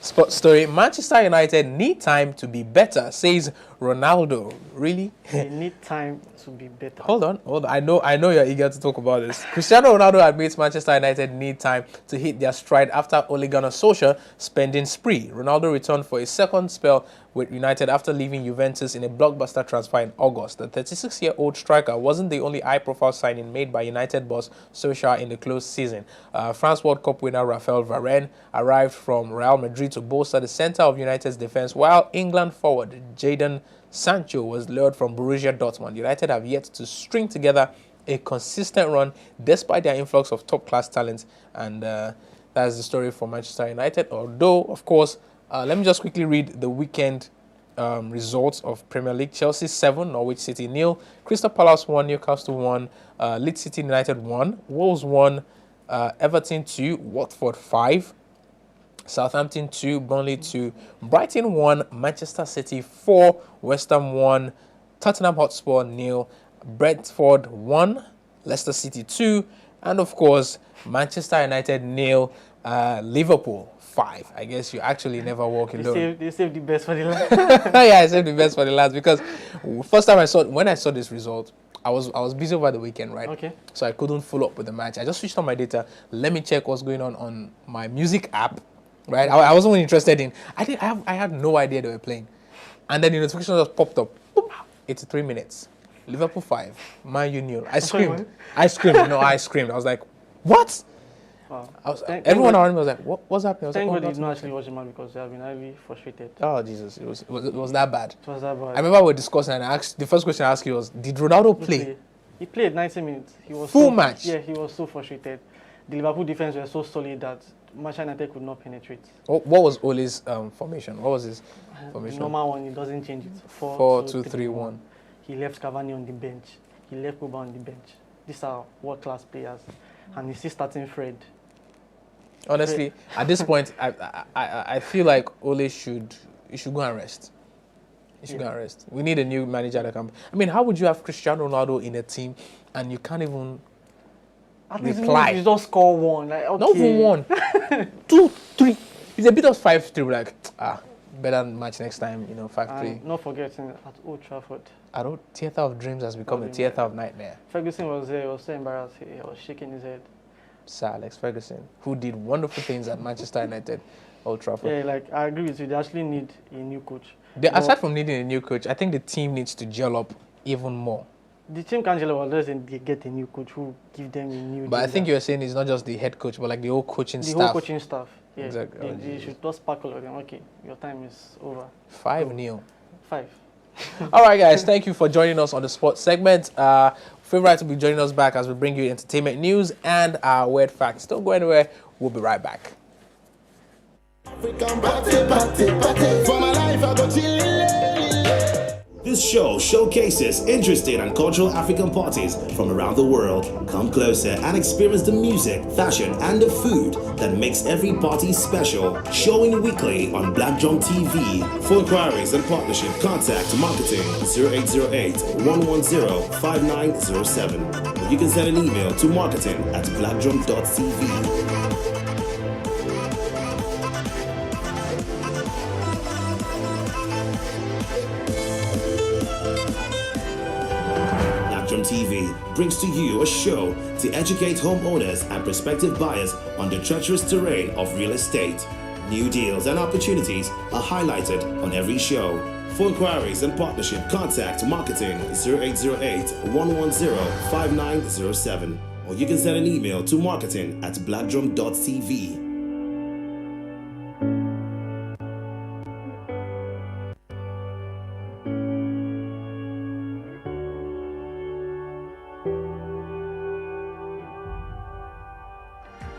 sports story. Manchester United need time to be better, says Ronaldo. Really? They need time to be better. Hold on. I know you're eager to talk about this. Cristiano Ronaldo admits Manchester United need time to hit their stride after Ole Gunnar Solskjaer spending spree. Ronaldo returned for a second spell with United after leaving Juventus in a blockbuster transfer in August. The 36-year-old striker wasn't the only high-profile signing made by United boss Solskjaer in the close season. France World Cup winner Raphael Varane arrived from Real Madrid to bolster the center of United's defense, while England forward Jadon Sancho was lured from Borussia Dortmund. United have yet to string together a consistent run despite their influx of top-class talent, and that's the story for Manchester United. Although, of course, let me just quickly read the weekend results of Premier League. Chelsea 7, Norwich City 0, Crystal Palace 1, Newcastle 1, Leeds City United 1, Wolves 1, Everton 2, Watford 5, Southampton 2, Burnley 2, Brighton 1, Manchester City 4, West Ham 1, Tottenham Hotspur 0, Brentford 1, Leicester City 2, and of course Manchester United 0, Liverpool 5. I guess you actually never walk alone. They saved the best for the last. Yeah, I saved the best for the last because first time when I saw this result, I was busy over the weekend, right? Okay. So I couldn't follow up with the match. I just switched on my data. Let me check what's going on my music app, right? I wasn't really interested in. I had no idea they were playing, and then the notification just popped up. Boop, 83 minutes. Liverpool 5, Man U 0. I screamed. No, I screamed. I was like, what? Everyone around me was like, what's happening? I was Thank like, God oh, he did not actually watch the match because they have been highly frustrated. oh, Jesus. It was that bad. It was that bad. I remember we were discussing and I asked, the first question I asked you was, did Ronaldo play? He played 90 minutes. He was Full match? Yeah, he was so frustrated. The Liverpool defense were so solid that Manchester United could not penetrate. What was Ole's formation? What was his formation? The normal one, he doesn't change it. 4-2-3-1. He left Cavani on the bench. He left Pogba on the bench. These are world-class players. And he's still starting Fred. Honestly, at this point, I feel like Ole should go and rest. He should go and rest. We need a new manager that can. I mean, how would you have Cristiano Ronaldo in a team and you can't even At least reply? you just score one. Like, okay. Not even 1, 2, 3. It's a bit of 5-3. Like, better match next time. 5-3. And not forgetting at Old Trafford. Theatre of Dreams has become a theatre of nightmare. Ferguson was there. He was so embarrassed. He was shaking his head. Sir Alex Ferguson, who did wonderful things at Manchester United, Old Trafford. Yeah, like I agree with you. They actually need a new coach. Aside from needing a new coach, I think the team needs to gel up even more. The team can't gel up unless they get a new coach who give them a new. But I think you're saying it's not just the head coach, but like the whole coaching staff. The whole coaching staff. Yeah, exactly. They should just sparkle them. Okay, your time is over. 5-0. 5. All right, guys. Thank you for joining us on the sports segment. Favorite will be joining us back as we bring you entertainment news and our weird facts. Don't go anywhere. We'll be right back. This show showcases interesting and cultural African parties from around the world. Come closer and experience the music, fashion, and the food that makes every party special. Showing weekly on Black Drum TV. For inquiries and partnership, contact marketing 0808-110-5907. Or you can send an email to marketing@blackdrum.tv. TV brings to you a show to educate homeowners and prospective buyers on the treacherous terrain of real estate. New deals and opportunities are highlighted on every show. For inquiries and partnership, contact marketing 0808-110-5907. Or you can send an email to marketing@blackdrum.tv.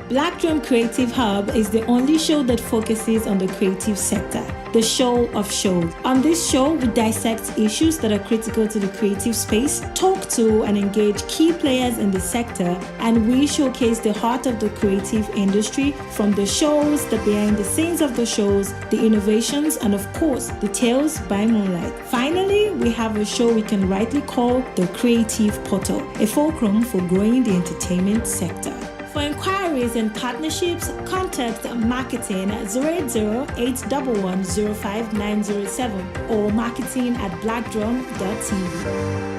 Black Drum Creative Hub is the only show that focuses on the creative sector, the show of shows. On this show, we dissect issues that are critical to the creative space, talk to and engage key players in the sector, and we showcase the heart of the creative industry, from the shows, the behind the scenes of the shows, the innovations, and of course, the tales by moonlight. Finally, we have a show we can rightly call the Creative Portal, a fulcrum for growing the entertainment sector. For inquiries and partnerships, contact marketing at 080-811-05907 or marketing@blackdrum.tv.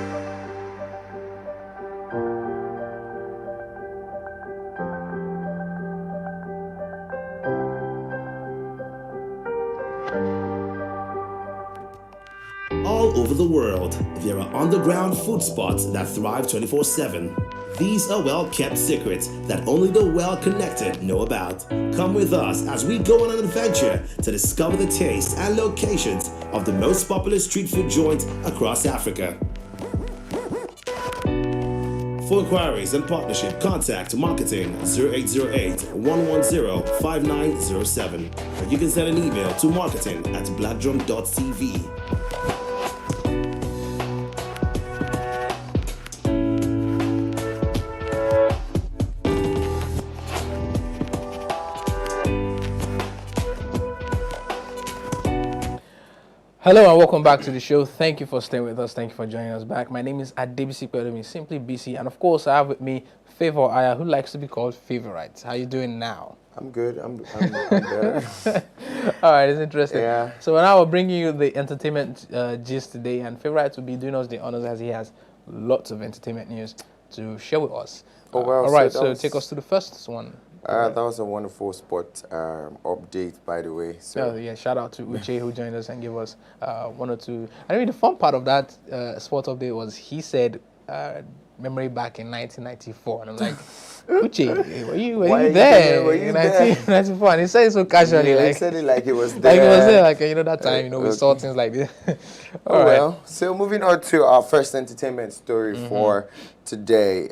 All over the world, there are underground food spots that thrive 24/7. These are well-kept secrets that only the well-connected know about. Come with us as we go on an adventure to discover the tastes and locations of the most popular street food joints across Africa. For inquiries and partnership, contact marketing 0808-110-5907. Or you can send an email to marketing@blackdrum.tv. Hello and welcome back to the show. Thank you for staying with us. Thank you for joining us back. My name is Adebisi Pedomi, simply BC, and of course I have with me Favor Aya, who likes to be called Favorite. How you doing now? I'm good. I'm better. All right, it's interesting. Yeah. So now we're bringing you the entertainment gist today, and Favorite will be doing us the honors as he has lots of entertainment news to share with us. Oh, well, all right, so so take us to the first one. That was a wonderful sport update, by the way. So yeah, shout out to Uche who joined us and gave us one or two. I mean, the fun part of that sport update was he said memory back in 1994, and I'm like, Uche, were you Why there were you in there? 1994? And he said it so casually, Yeah, he like said it like he was like there. he was there, like that time, we saw things like this. Oh, well, so moving on to our first entertainment story for today.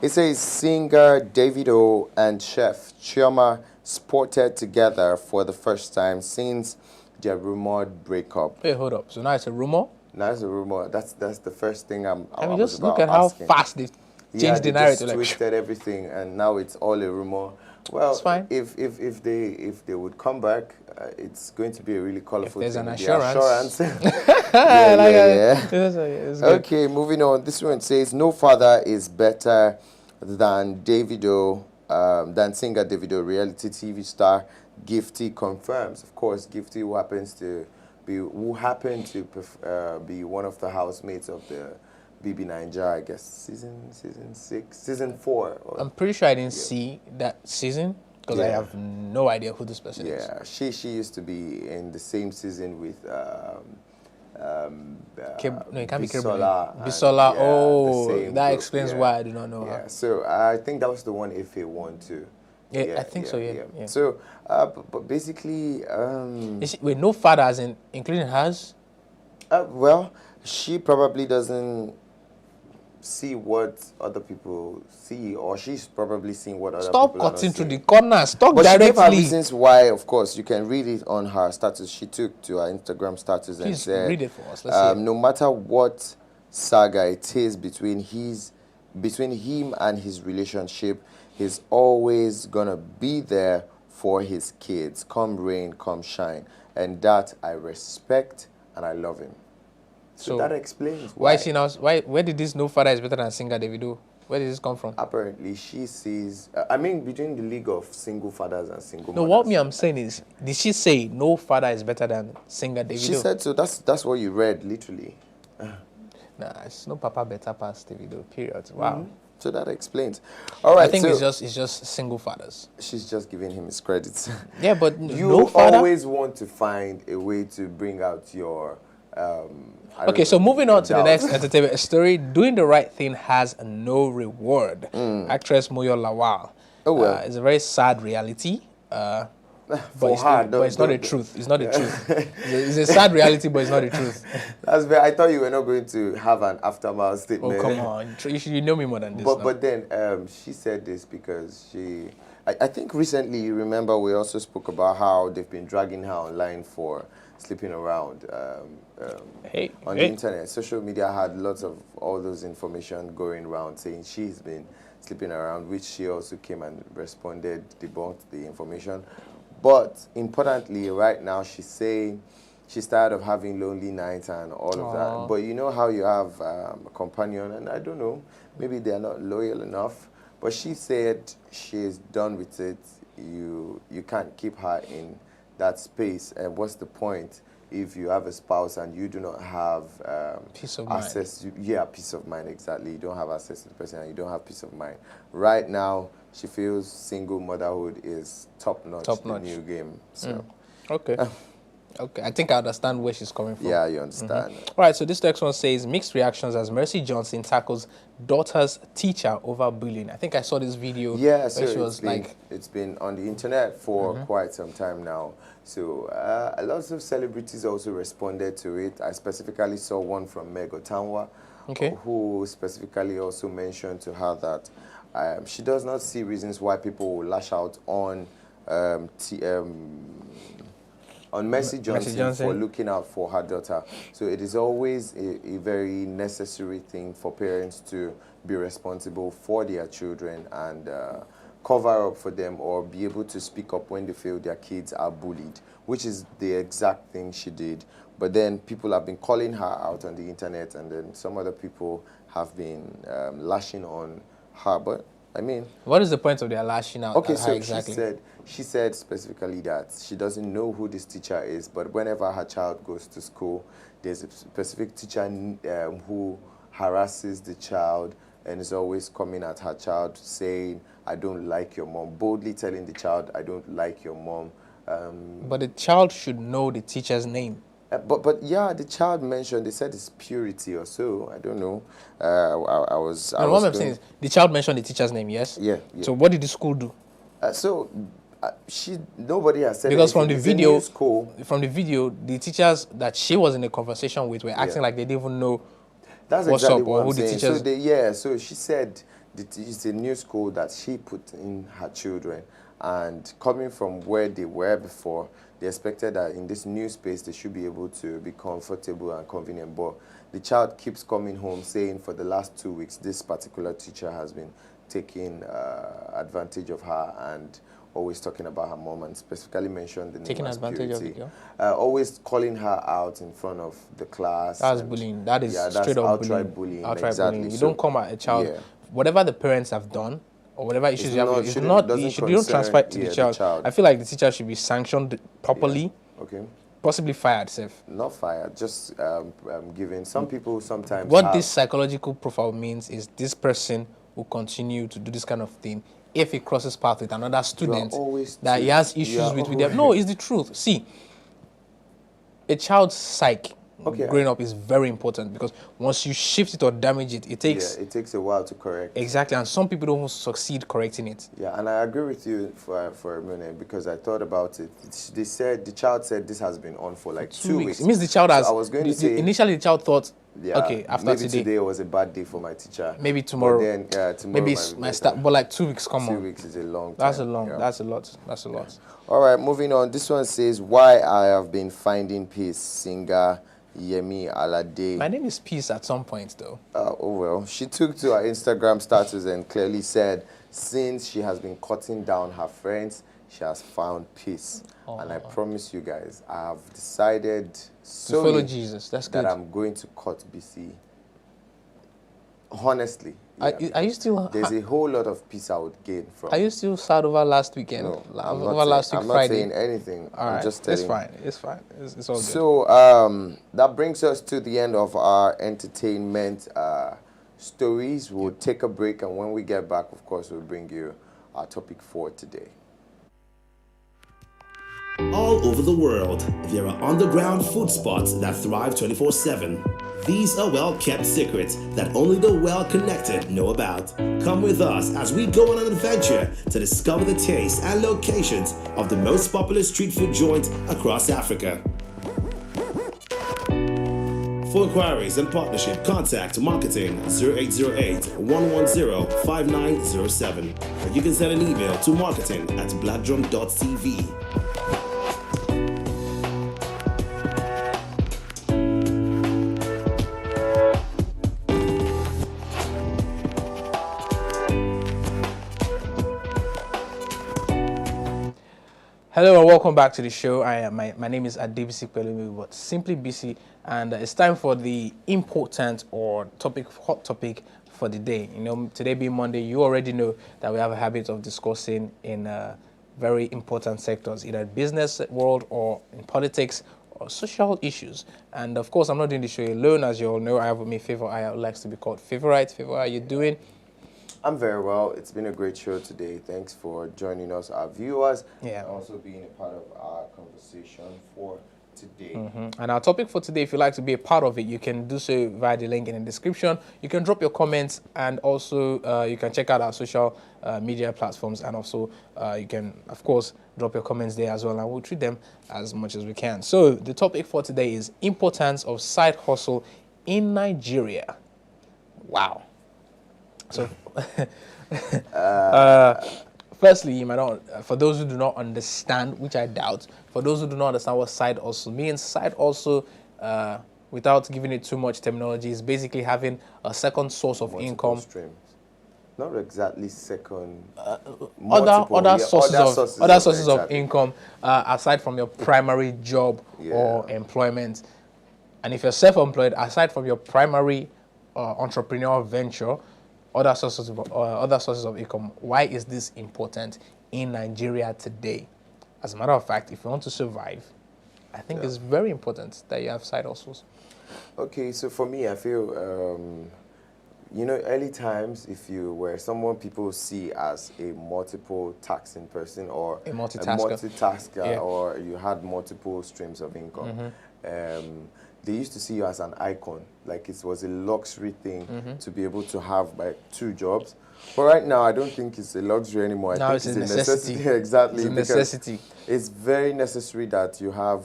It says singer Davido and Chef Chioma sported together for the first time since their rumored breakup. Wait, hold up. So now it's a rumor? Now it's a rumor. That's the first thing I mean, was just about look at how asking. fast they changed the narrative. Just Like, twisted everything, and now it's all a rumor. Well, it's fine. If they would come back, it's going to be a really colorful There's thing. an The assurance. yeah. It's good. Okay, moving on. This one says no father is better than Davido, than singer Davido. Reality TV star Gifty confirms. Of course, Gifty, who happened to be one of the housemates of the BB Nigeria, I guess season 4. I'm pretty sure I didn't see that season because I have no idea who this person is. Yeah, she used to be in the same season with No, it can't be Bisola. Bisola. That explains why I do not know her. So I think that was the one Ife won too. Yeah, I think so. Yeah. So, but basically, Wait, no father, as in including hers? well, she probably doesn't see what other people see, or she's probably seeing what other Stop people cutting are through not the seeing. corners. Talk But she gave her directly. reasons why. Of course, you can read it on her status. She took to her Instagram status and Please said, read it for us. Let's hear it. no matter what saga it is between him and his relationship, he's always gonna be there for his kids, come rain, come shine, and that I respect and I love him. So that explains why. Where did this no father is better than singer Davido? Where did this come from? Apparently, she sees. Between the league of single fathers and single No, mothers. what I'm saying is, did she say no father is better than singer Davido? She said so. That's what you read, literally. Nah, it's no papa better past Davido. Period. Wow. So that explains. All right. I think so it's just single fathers. she's just giving him his credits. Yeah, but You no father. always want to find a way to bring out your. Okay, so moving on to the doubts. next entertainment story. Doing the right thing has no reward. Actress Moyo Lawal. Oh, well. It's a very sad reality. But it's not the truth. It's not the truth. It's a sad reality, but it's not the truth. That's very. I thought you were not going to have an aftermath statement. Oh, come on. You know me more than this. But then she said this because I think recently, you remember, we also spoke about how they've been dragging her online for sleeping around on the internet. Social media had lots of all those information going around saying she's been sleeping around, which she also came and responded, debunked the information. But importantly, right now, she's saying she's tired of having lonely nights and all of that. But you know how you have a companion, and I don't know, maybe they're not loyal enough. But she said she's done with it. You can't keep her in that space. And what's the point if you have a spouse and you do not have peace of access? Peace of mind, exactly. You don't have access to the person and you don't have peace of mind. Right now, she feels single motherhood is top-notch, the new game. So. Okay. Okay, I think I understand where she's coming from. Yeah, you understand. All right, so this next one says, mixed reactions as Mercy Johnson tackles daughter's teacher over bullying. I think I saw this video where she was it's been on the internet for quite some time now. So a lot of celebrities also responded to it. I specifically saw one from Meg Otanwa, who specifically also mentioned to her that she does not see reasons why people will lash out on Mercy Johnson for looking out for her daughter. So it is always a very necessary thing for parents to be responsible for their children and cover up for them or be able to speak up when they feel their kids are bullied, which is the exact thing she did. But then people have been calling her out on the internet, and then some other people have been lashing on her. But I mean, what is the point of their lashing out? Okay, so exactly? she said specifically that she doesn't know who this teacher is, but whenever her child goes to school, there's a specific teacher who harasses the child and is always coming at her child saying, "I don't like your mom," boldly telling the child, "I don't like your mom." But the child should know the teacher's name. But yeah, the child mentioned, they said it's purity or so. I don't know. I was. And what I'm saying is, the child mentioned the teacher's name, yes? Yeah. So what did the school do? Nobody has said because from anything. the video, the teachers that she was in a conversation with were acting like they didn't even know that's what's exactly up what or who I'm the saying. teachers. So she said it's a new school that she put in her children, and coming from where they were before, they expected that in this new space they should be able to be comfortable and convenient. But the child keeps coming home saying for the last 2 weeks this particular teacher has been taking advantage of her and always talking about her mom, and specifically mentioned the name Taking as advantage Purity. of it, yeah? Always calling her out in front of the class. That's bullying. That is straight up outright bullying. bullying. Exactly. You don't come at a child. Yeah. Whatever the parents have done or whatever issues you have, you don't transfer it to the child. I feel like the teacher should be sanctioned properly. Yeah. Okay. Possibly fired, safe. Not fired, just giving. Some people sometimes. What this psychological profile means is this person will continue to do this kind of thing if he crosses path with another student that he has issues with them. No, it's the truth. See, a child's psyche growing up is very important because once you shift it or damage it, it takes a while to correct. Exactly, and some people don't succeed correcting it. Yeah, and I agree with you for a minute because I thought about it. They said the child said this has been on for like 2 weeks. It means the child has. So I was going to say initially the child thought, yeah, okay, after maybe today was a bad day for my teacher. Maybe tomorrow. But then, tomorrow maybe my start. But like 2 weeks, come on. 2 weeks is a long time. That's a long. Yeah. That's a lot. That's a lot. Yeah. All right, moving on. This one says, "Why I have been finding peace." Singer Yemi Alade. My name is Peace at some point, though. Oh well. She took to her Instagram status and clearly said, since she has been cutting down her friends, she has found peace. And I promise you guys, I have decided to follow Jesus. That's good. that I'm going to cut BC. Honestly. Yeah, are you still? There's a whole lot of peace I would gain from. Are you still sad over last weekend? No, last week I'm Friday. not saying anything. All I'm right, just telling. It's fine. It's fine. It's all good. So that brings us to the end of our entertainment stories. We'll take a break, and when we get back, of course, we'll bring you our topic for today. All over the world, there are underground food spots that thrive 24/7. These are well-kept secrets that only the well-connected know about. Come with us as we go on an adventure to discover the tastes and locations of the most popular street food joints across Africa. For inquiries and partnership, contact marketing 0808-110-5907. Or you can send an email to marketing@blackdrum.tv. Hello and welcome back to the show. My name is Adebisi Pelumi, but simply BC, and it's time for the important or hot topic for the day. You know, today being Monday, you already know that we have a habit of discussing in very important sectors, either business world or in politics or social issues. And of course, I'm not doing the show alone. As you all know, I have with me Favor I who likes to be called Favorite. Favor, how are you doing? I'm very well. It's been a great show today. Thanks for joining us, our viewers, and also being a part of our conversation for today. And our topic for today, if you'd like to be a part of it, you can do so via the link in the description. You can drop your comments, and also you can check out our social media platforms, and also you can, of course, drop your comments there as well, and we'll treat them as much as we can. So the topic for today is importance of side hustle in Nigeria. Wow. So, firstly, you might not, for those who do not understand, which I doubt, for those who do not understand what side hustle means, side hustle, without giving it too much terminology, is basically having a second source of income. Streams. Not exactly second. Other sources of income aside from your primary job or employment. And if you're self-employed, aside from your primary entrepreneurial venture, other sources of income. Why is this important in Nigeria today? As a matter of fact, if you want to survive, I think it's very important that you have side hustles. Okay, so for me, I feel you know, early times, if you were someone people see as a multiple taxing person or A multitasker. Yeah. or you had multiple streams of income, they used to see you as an icon. Like it was a luxury thing to be able to have like 2 jobs. But right now, I don't think it's a luxury anymore. Now I it's think a necessity. Exactly. It's a necessity. It's very necessary that you have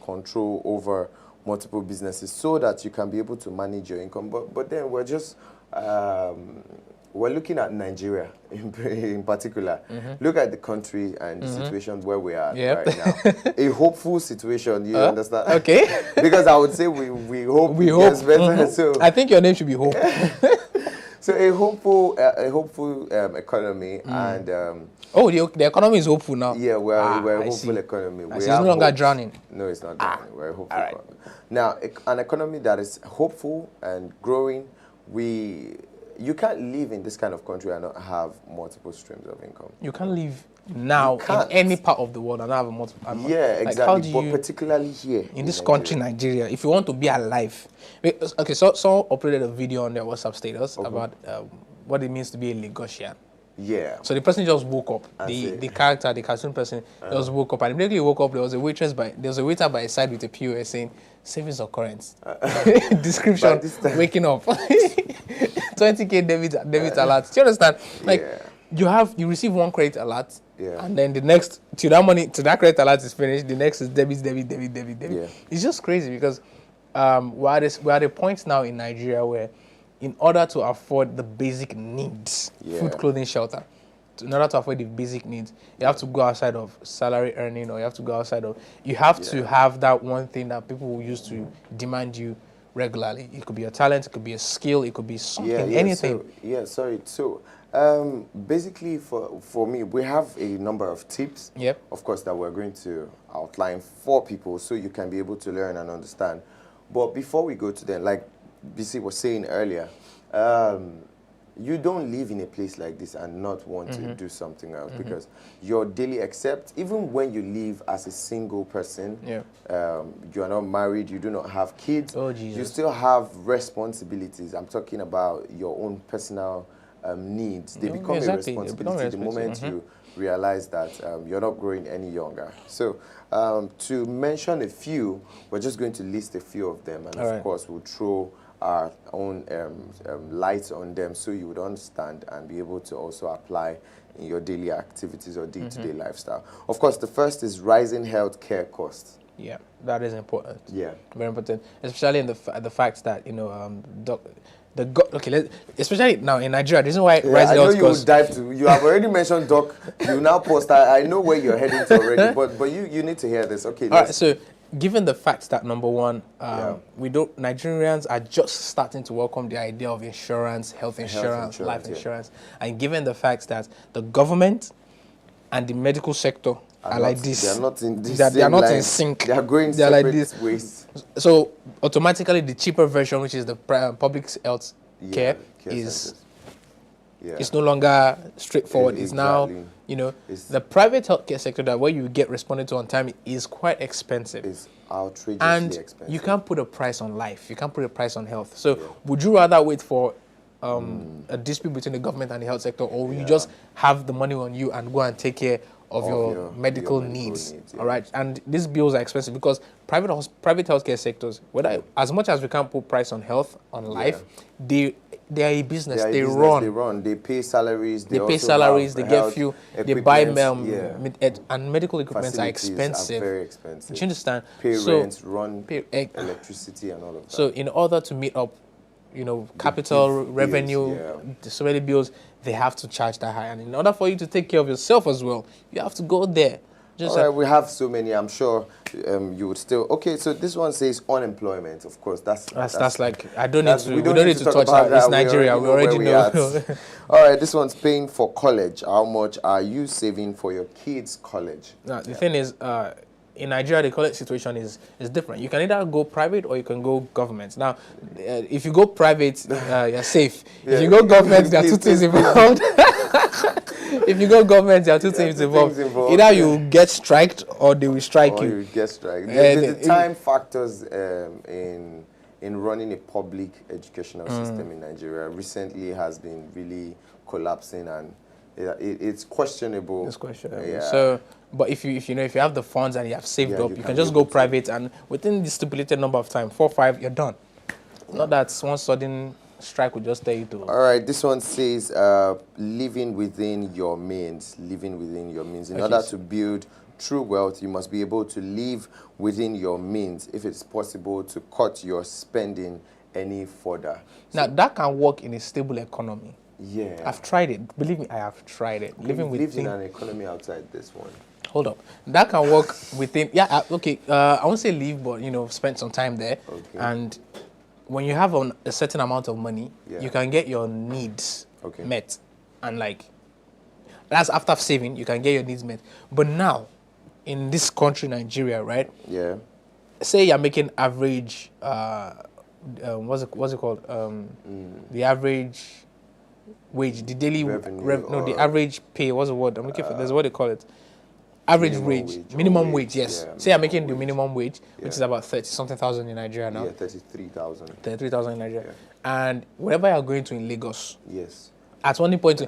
control over multiple businesses so that you can be able to manage your income. But then we're just we're looking at Nigeria in particular. Look at the country and the situation where we are right now. A hopeful situation, you understand? Okay. Because I would say we hope We it hope. gets better. So I think your name should be Hope. so a hopeful economy and Oh, the economy is hopeful now. yeah, we're a I hopeful see. economy. I We see. It's have no longer hopes. drowning. No, it's not drowning. We're a hopeful all right. economy. Now, an economy that is hopeful and growing, you can't live in this kind of country and not have multiple streams of income. You can't live now in can't. any part of the world and have a multiple. Yeah, like, exactly. How do But you, particularly here in this country, Nigeria, if you want to be alive, okay, so someone uploaded a video on their WhatsApp status about what it means to be a Lagosian. Yeah. So the person just woke up. I see. The character, the cartoon person, just woke up, and immediately he woke up. There was a waiter by his side with a POS saying savings or current. Description: By this time- waking up, 20K debit alert. Do you understand? Like you receive one credit alert, and then the next till that credit alert is finished, the next is debit. Yeah. It's just crazy because we're at a point now in Nigeria where, in order to afford the basic needs, food, clothing, shelter, in order to afford the basic needs, you have to go outside of salary earning, or you have to have that one thing that people will use to demand you regularly. It could be a talent, it could be a skill, it could be something, anything. So, basically for me, we have a number of tips, of course, that we're going to outline for people so you can be able to learn and understand. But before we go to them, like BC was saying earlier, you don't live in a place like this and not want to do something else because your daily even when you live as a single person, you are not married, you do not have kids, you still have responsibilities. I'm talking about your own personal needs. They become a responsibility the moment you realize that you're not growing any younger. So to mention a few, we're just going to list a few of them, and of course we'll throw our own lights on them so you would understand and be able to also apply in your daily activities or day-to-day lifestyle. Of course, the first is rising healthcare costs. Yeah, that is important. Yeah, very important, especially in the fact that especially now in Nigeria. The reason why rising health costs. You have already mentioned doc. You now post. I know where you're heading to already, but you need to hear this. Okay. All right. So, given the fact that number one, Nigerians are just starting to welcome the idea of insurance, health insurance, life insurance, and given the fact that the government and the medical sector are like this, they are not in this. They are not in sync. They are going separate like this ways. So automatically, the cheaper version, which is the public health care, is it's no longer straightforward. It's now, the private healthcare sector that where you get responded to on time is quite expensive. It's outrageously expensive. You can't put a price on life. You can't put a price on health. So would you rather wait for a dispute between the government and the health sector, or will you just have the money on you and go and take care of your medical needs? All right. And these bills are expensive because private healthcare sectors, as much as we can't put price on health, on life, they are a business. They run. They pay salaries. They pay salaries. They get fuel. They buy and medical equipment are expensive. Are very expensive. Do you understand? Pay rent, electricity, and all of that. So in order to meet up, capital, revenue, so many bills, they have to charge that high. And in order for you to take care of yourself as well, you have to go there. All right, we have so many. I'm sure you would still. Okay, so this one says unemployment. Of course, that's like we don't need to touch that. It's Nigeria. We already know. All right, this one's paying for college. How much are you saving for your kids' college? Now the thing is, in Nigeria, the college situation is different. You can either go private or you can go government. Now, if you go private, you're safe. If you go government, there are two things involved. If you go government, there are two things involved. Either you get striked or they will strike you. You get striked. The time factors in in running a public educational system in Nigeria recently has been really collapsing, and it's questionable. It's questionable. Yeah. So, but if you have the funds and you have saved up, you can just go private, and within the stipulated number of time, 4 or 5, you're done. Not that one sudden strike would just tell you to. All right, this one says living within your means. Living within your means. In order to build true wealth, you must be able to live within your means if it's possible to cut your spending any further. Now, that can work in a stable economy. Yeah. I've tried it. Believe me, I have tried it. Living within an economy outside this one. Hold up. That can work within, yeah, okay. I won't say leave, but, spend some time there. Okay. And when you have a certain amount of money, you can get your needs met. And, that's after saving, you can get your needs met. But now, in this country, Nigeria, right? Yeah. Say you're making average, what's it called? The average wage, the daily revenue, the average pay. What's the word? I'm looking for. There's what they call it. Average wage, minimum wage. Yes. Yeah, say you're making the minimum wage, which is about 30-something thousand in Nigeria now. Yeah, 33,000. 33,000 in Nigeria, and wherever you're going to in Lagos. Yes. At one point,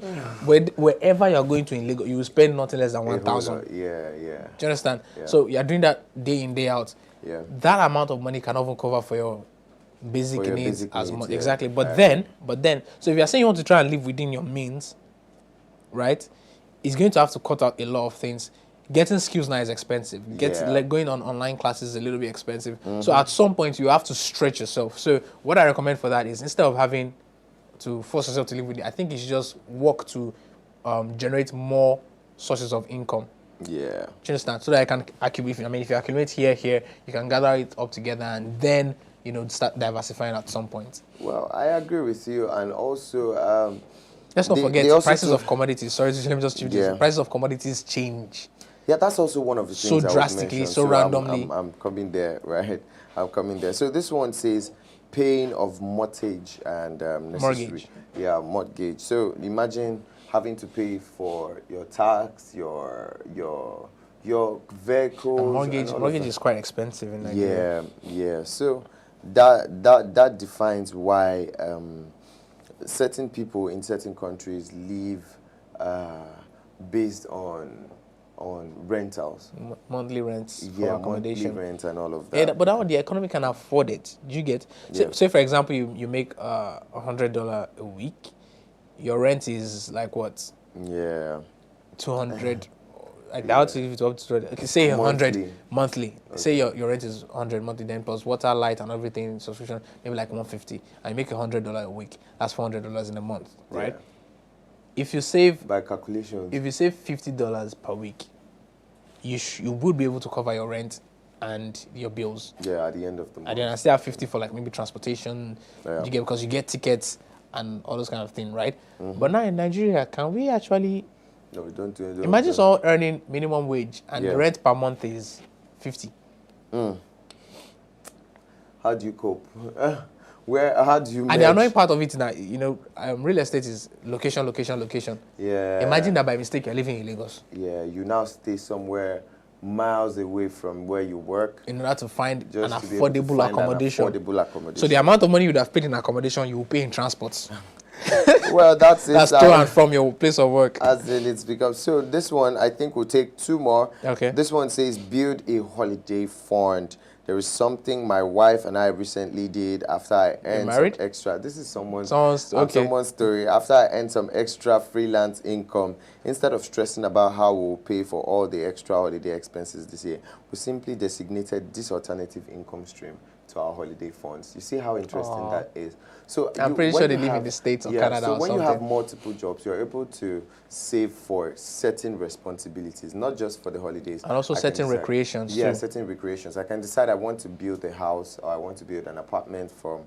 wherever you're going to in Lagos, you will spend nothing less than 1,000. Yeah. Do you understand? Yeah. So you're doing that day in, day out. Yeah. That amount of money can even cover for your basic needs as much. Exactly. But then, so if you're saying you want to try and live within your means, right, it's going to have to cut out a lot of things. Getting skills now is expensive. Going on online classes is a little bit expensive. So at some point, you have to stretch yourself. So what I recommend for that is, instead of having to force yourself to live with it, I think you should just work to generate more sources of income. Yeah. Do you understand? So that I can accumulate. I mean, if you accumulate here, you can gather it up together and then, start diversifying at some point. Well, I agree with you. And also, let's not forget prices of commodities. Sorry, let me just change this. Prices of commodities change. Yeah, that's also one of the things so drastically, so randomly. I'm coming there, right? I'm coming there. So this one says paying of mortgage and mortgage. Yeah, mortgage. So imagine having to pay for your tax, your vehicles. And mortgage is quite expensive in Nigeria. Yeah. So that defines why certain people in certain countries live based on rentals. Monthly rents for accommodation. Monthly rent and all of that. Yeah, but that one, the economy can afford it. Do you get? Say for example, you make $100 a week. Your rent is like what? Yeah. 200. I doubt if it's up to 200. Okay, say 100 monthly. Okay. Say your rent is 100 monthly, then plus water, light, and everything, subscription, maybe like 150. And you make $100 a week. That's $400 in a month, right? Yeah. If you save, by calculations, if you save $50 per week, you would be able to cover your rent and your bills. Yeah, at the end of the month. And then I still have 50 for like maybe transportation. Yeah. You get, because you get tickets and all those kind of things, right? But now in Nigeria, can we actually? No, we don't do it. Imagine someone earning minimum wage and the rent per month is 50. How do you cope? How do you? And the annoying part of it now, real estate is location. Yeah. Imagine that by mistake you're living in Lagos. Yeah, you now stay somewhere miles away from where you work in order to find an affordable accommodation. So the amount of money you would have paid in accommodation, you will pay in transport. Well, that's it. That's to and from your place of work. As in it's become. So this one, I think we'll take 2 more. Okay. This one says build a holiday fund. There is something my wife and I recently did after I earned some extra. This is someone's story. After I earned some extra freelance income, instead of stressing about how we'll pay for all the extra holiday expenses this year, we simply designated this alternative income stream to our holiday funds. You see how interesting that is. So I'm pretty sure they live in the States or Canada so or when something. you have multiple jobs, you're able to save for certain responsibilities, not just for the holidays. And also certain recreations. Yeah, certain recreations. I can decide I want to build a house or I want to build an apartment from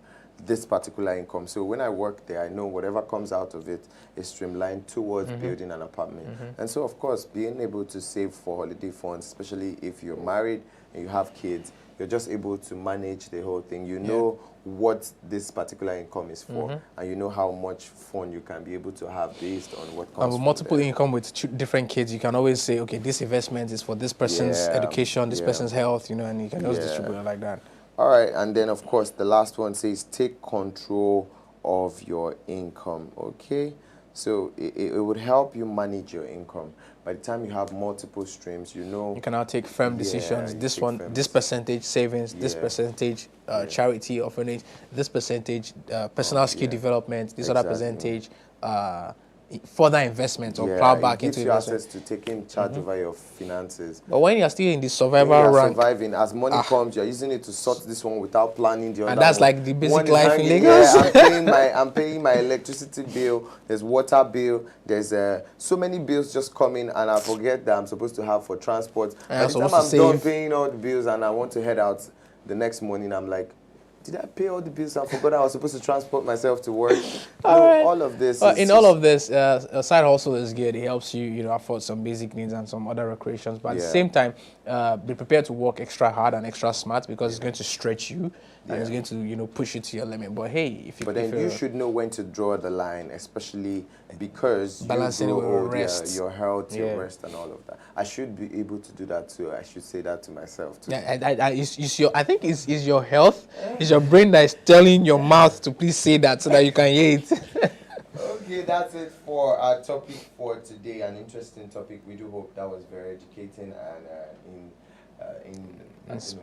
this particular income. So when I work there, I know whatever comes out of it is streamlined towards building an apartment. And so, of course, being able to save for holiday funds, especially if you're married and you have kids, you're just able to manage the whole thing. You know what this particular income is for, and you know how much fun you can be able to have based on what comes. And with multiple income with different kids, you can always say, okay, this investment is for this person's education, this person's health, and you can always distribute it like that. All right, and then of course the last one says take control of your income. Okay, so it would help you manage your income. By the time you have multiple streams, you know You can now take firm decisions. you This take one, firm this decisions. percentage savings, this Yeah. percentage charity orphanage, this percentage personal skill yeah. development, this other Exactly. percentage further investment or Yeah, plow it back gives into you investment. access to taking charge over your finances. But when you're still in the When survival you are rank, surviving, as money comes, you're using it to sort this one without planning the other and that's one. like the basic One is life in hanging- Lagos. Yeah, I'm paying my electricity bill. There's water bill. There's so many bills just coming, and I forget that I'm supposed to have for transport. By I'm the time supposed I'm to done save. paying all the bills and I want to head out the next morning, I'm like, did I pay all the bills? I forgot I was supposed to transport myself to work. All of this. Is In just, all of this, a side hustle is good. It helps you, afford some basic needs and some other recreations. But at the Yeah. same time, be prepared to work extra hard and extra smart because it's going to stretch you and it's Yeah. going to, push you to your limit. But hey, But then you should know when to draw the line, especially because Balancing you it grow with old, rest. your health, Yeah. your rest, and all of that. I should be able to do that too. I should say that to myself too. yeah, I think it's your health, it's your brain that is telling your mouth to please say that so that you can hear it. Okay, that's it for our topic for today. An interesting topic. We do hope that was very educating and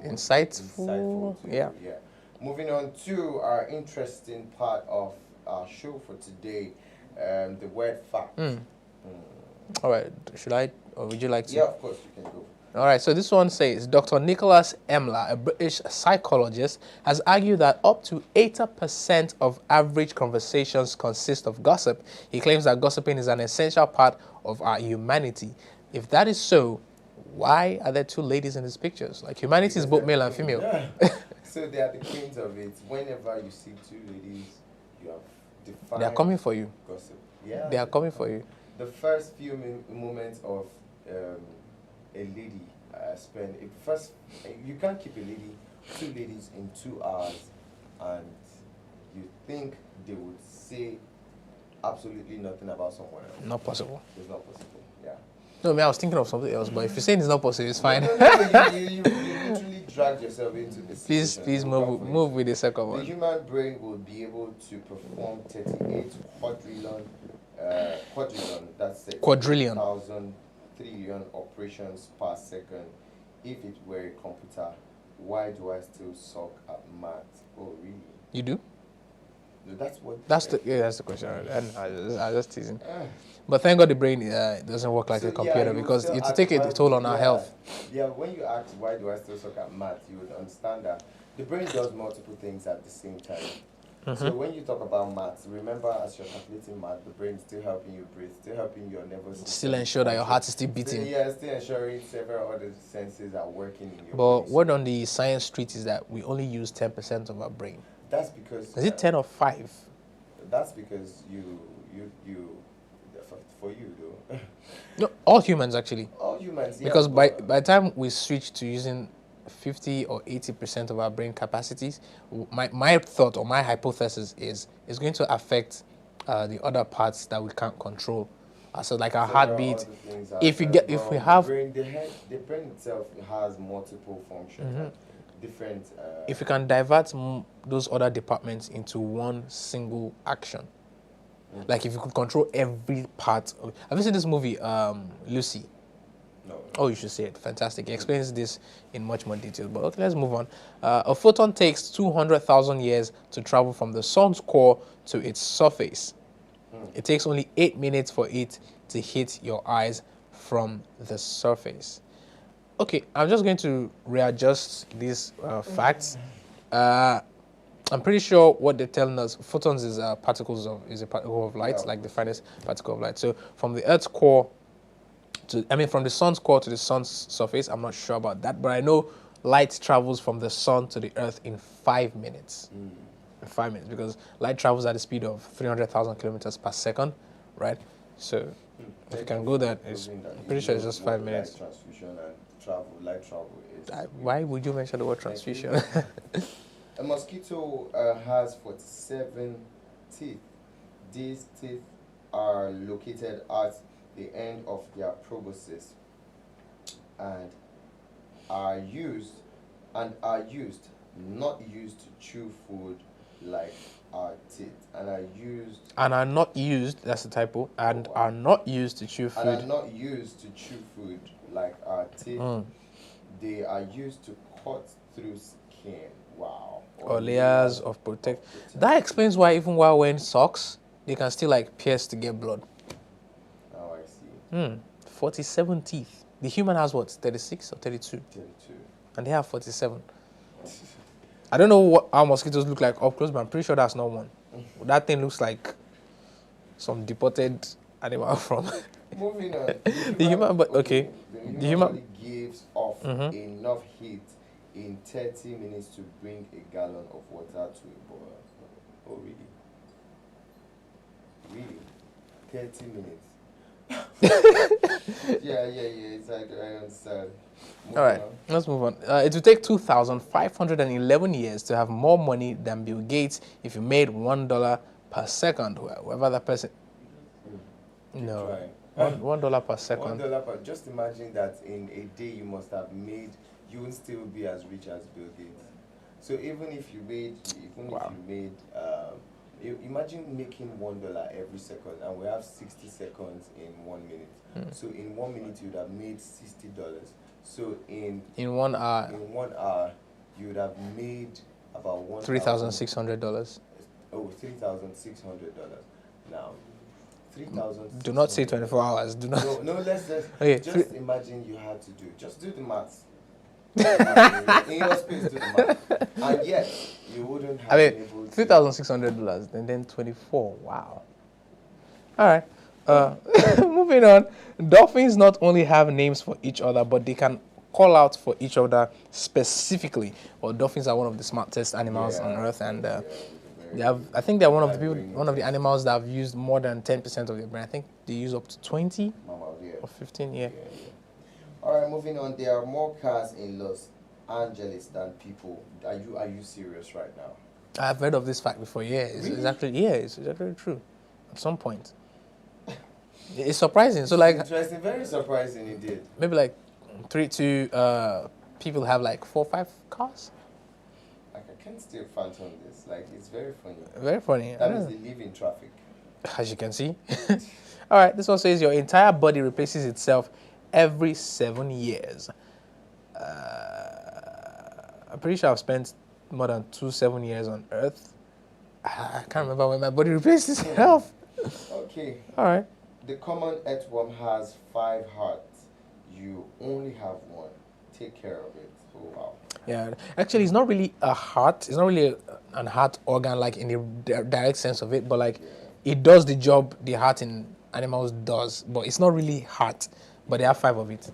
Insightful. to Yeah. you. Yeah. Moving on to our interesting part of our show for today, the word fact. All right. Should I, or would you like to? Yeah, of course you can go. All right, so this one says Dr. Nicholas Emler, a British psychologist, has argued that up to 80% of average conversations consist of gossip. He claims that gossiping is an essential part of our humanity. If that is so, why are there two ladies in these pictures? Like, humanity is both male and female. Yeah. So they are the queens of it. Whenever you see two ladies, you have defined They are coming for you. gossip. Yeah. They are coming for you. The first few moments of a lady spend first, you can't keep two ladies in 2 hours, and you think they would say absolutely nothing about someone else. Not possible. It's not possible. Yeah. No, I mean, I was thinking of something else, but if you're saying it's not possible, it's fine. You literally dragged yourself into this. Please move with the second The one. human brain will be able to perform 38 quadrillion, that's Quadrillion. 1,000 trillion operations per second. If it were a computer, why do I still suck at math? Oh, really? You do? No, that's what. That's the question. And I just teasing. But thank God the brain doesn't work like So, a computer you because still it ask take a why- toll on our health. Yeah, when you ask why do I still suck at math, you would understand that the brain does multiple things at the same time. So when you talk about maths, remember as you're calculating math, the brain is still helping you breathe, still helping your nervous system. Still ensure that your heart is still beating. Yeah, still ensuring several other senses are working in your But brain. word on the science street is that we only use 10% of our brain. That's because Is it 10 or 5? that's because you for you though. No, all humans actually. All humans, yeah, Because by but- the time we switch to using 50 or 80% of our brain capacities, my thought or my hypothesis is it's going to affect the other parts that we can't control. So like our several heartbeat. other things are If we the have, brain, the brain itself has multiple functions, and different. if we can divert those other departments into one single action, like if you could control every part of, have you seen this movie, Lucy? No. Oh, you should see it. Fantastic. It explains this in much more detail. But okay, let's move on. A photon takes 200,000 years to travel from the sun's core to its surface. It takes only 8 minutes for it to hit your eyes from the surface. Okay, I'm just going to readjust these facts. I'm pretty sure what they're telling us, photons is a particle of light, like the finest particle of light. So from the Earth's core from the sun's core to the sun's surface, I'm not sure about that, but I know light travels from the sun to the Earth in 5 minutes. In 5 minutes, because light travels at the speed of 300,000 kilometers per second, right? So if you can go that, I'm pretty sure it's just 5 minutes. Light transfusion and light travel is. Why would you mention the word transfusion? A mosquito has 47 teeth. These teeth are located at the end of their proboscis and are used not used to chew food like our teeth, and are used And are not used, that's the typo, and are not used to chew and are food. not used to chew food like our teeth. They are used to cut through skin. Wow. Or layers of protect. That explains why even while wearing socks, they can still like pierce to get blood. Now I see. 47 teeth. The human has what, 36 or 32? 32. And they have 47. I don't know how mosquitoes look like up close, but I'm pretty sure that's not one. That thing looks like some deported animal from Moving on. the human. But okay, The human body gives off enough heat in 30 minutes to bring a gallon of water to a boil. Oh, really? Really? 30 minutes? yeah. It's like, I understand. All right, let's move on. It will take 2,511 years to have more money than Bill Gates if you made $1 per second. Whoever that person. No, $1 per second. $1 per. Just imagine that in a day you must have made. You will still be as rich as Bill Gates. So even if you made, imagine making $1 every second, and we have 60 seconds in 1 minute. So in 1 minute you would have made $60. So in 1 hour. In 1 hour, you would have made about $3,600. Oh, $3,600. Now, 3,000. Do not say 24 hours. Do not. No, let's Okay, just imagine you had to do. Just do the maths. In your space, do the math. And yet, you wouldn't have been able to. $3,600 and then 24. Wow. All right. Moving on. Dolphins not only have names for each other, but they can call out for each other specifically. Well, dolphins are one of the smartest animals on Earth, and they have. I think they're one of the animals that have used more than 10% of their brain. I think they use up to 20 or 15. Yeah. All right, moving on. There are more cars in Los Angeles than people. Are you serious right now? I've heard of this fact before. Yeah, it's actually true. At some point, it's surprising. So like, interesting, very surprising indeed. Maybe like 3 to people have like 4 or 5 cars. Like I can't still phantom this. Like it's very funny. Very funny. That means they live in traffic. As you can see. All right. This one says your entire body replaces itself every 7 years. I'm pretty sure I've spent more than 7 years on Earth. I can't remember when my body replaces itself. Okay. All right. The common earthworm has 5 hearts. You only have 1. Take care of it. Oh wow. Yeah. Actually, it's not really a heart. It's not really an heart organ like in the direct sense of it, but like it does the job the heart in animals does, but it's not really heart. But they have 5 of it.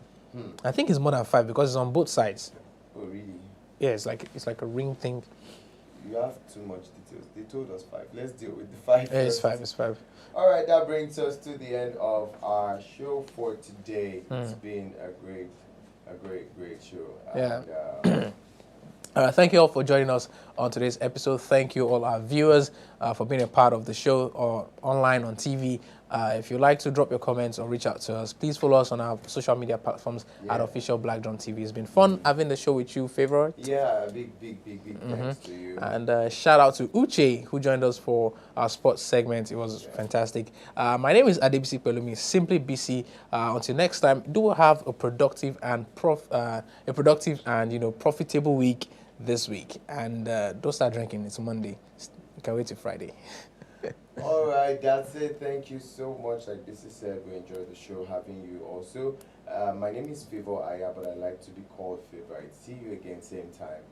I think it's more than 5 because it's on both sides. Oh really? Yeah, it's like a ring thing. You have too much details. They told us 5. Let's deal with the 5. Yeah, it's 5. It's 5. All right, that brings us to the end of our show for today. It's been a great show. Yeah. Thank you all for joining us on today's episode. Thank you all our viewers for being a part of the show or online on TV. If you'd like to drop your comments or reach out to us, please follow us on our social media platforms at Official Black Drum TV. It's been fun having the show with you, favorite. Yeah, big thanks to you. And shout out to Uche, who joined us for our sports segment. It was fantastic. My name is Adebisi Pelumi, simply BC. Until next time, do have a productive and profitable week this week. And don't start drinking. It's Monday. You can wait till Friday. All right, that's it. Thank you so much. Like this is said, we enjoyed the show having you also. My name is Favor Aya, but I like to be called Favorite. See you again, same time.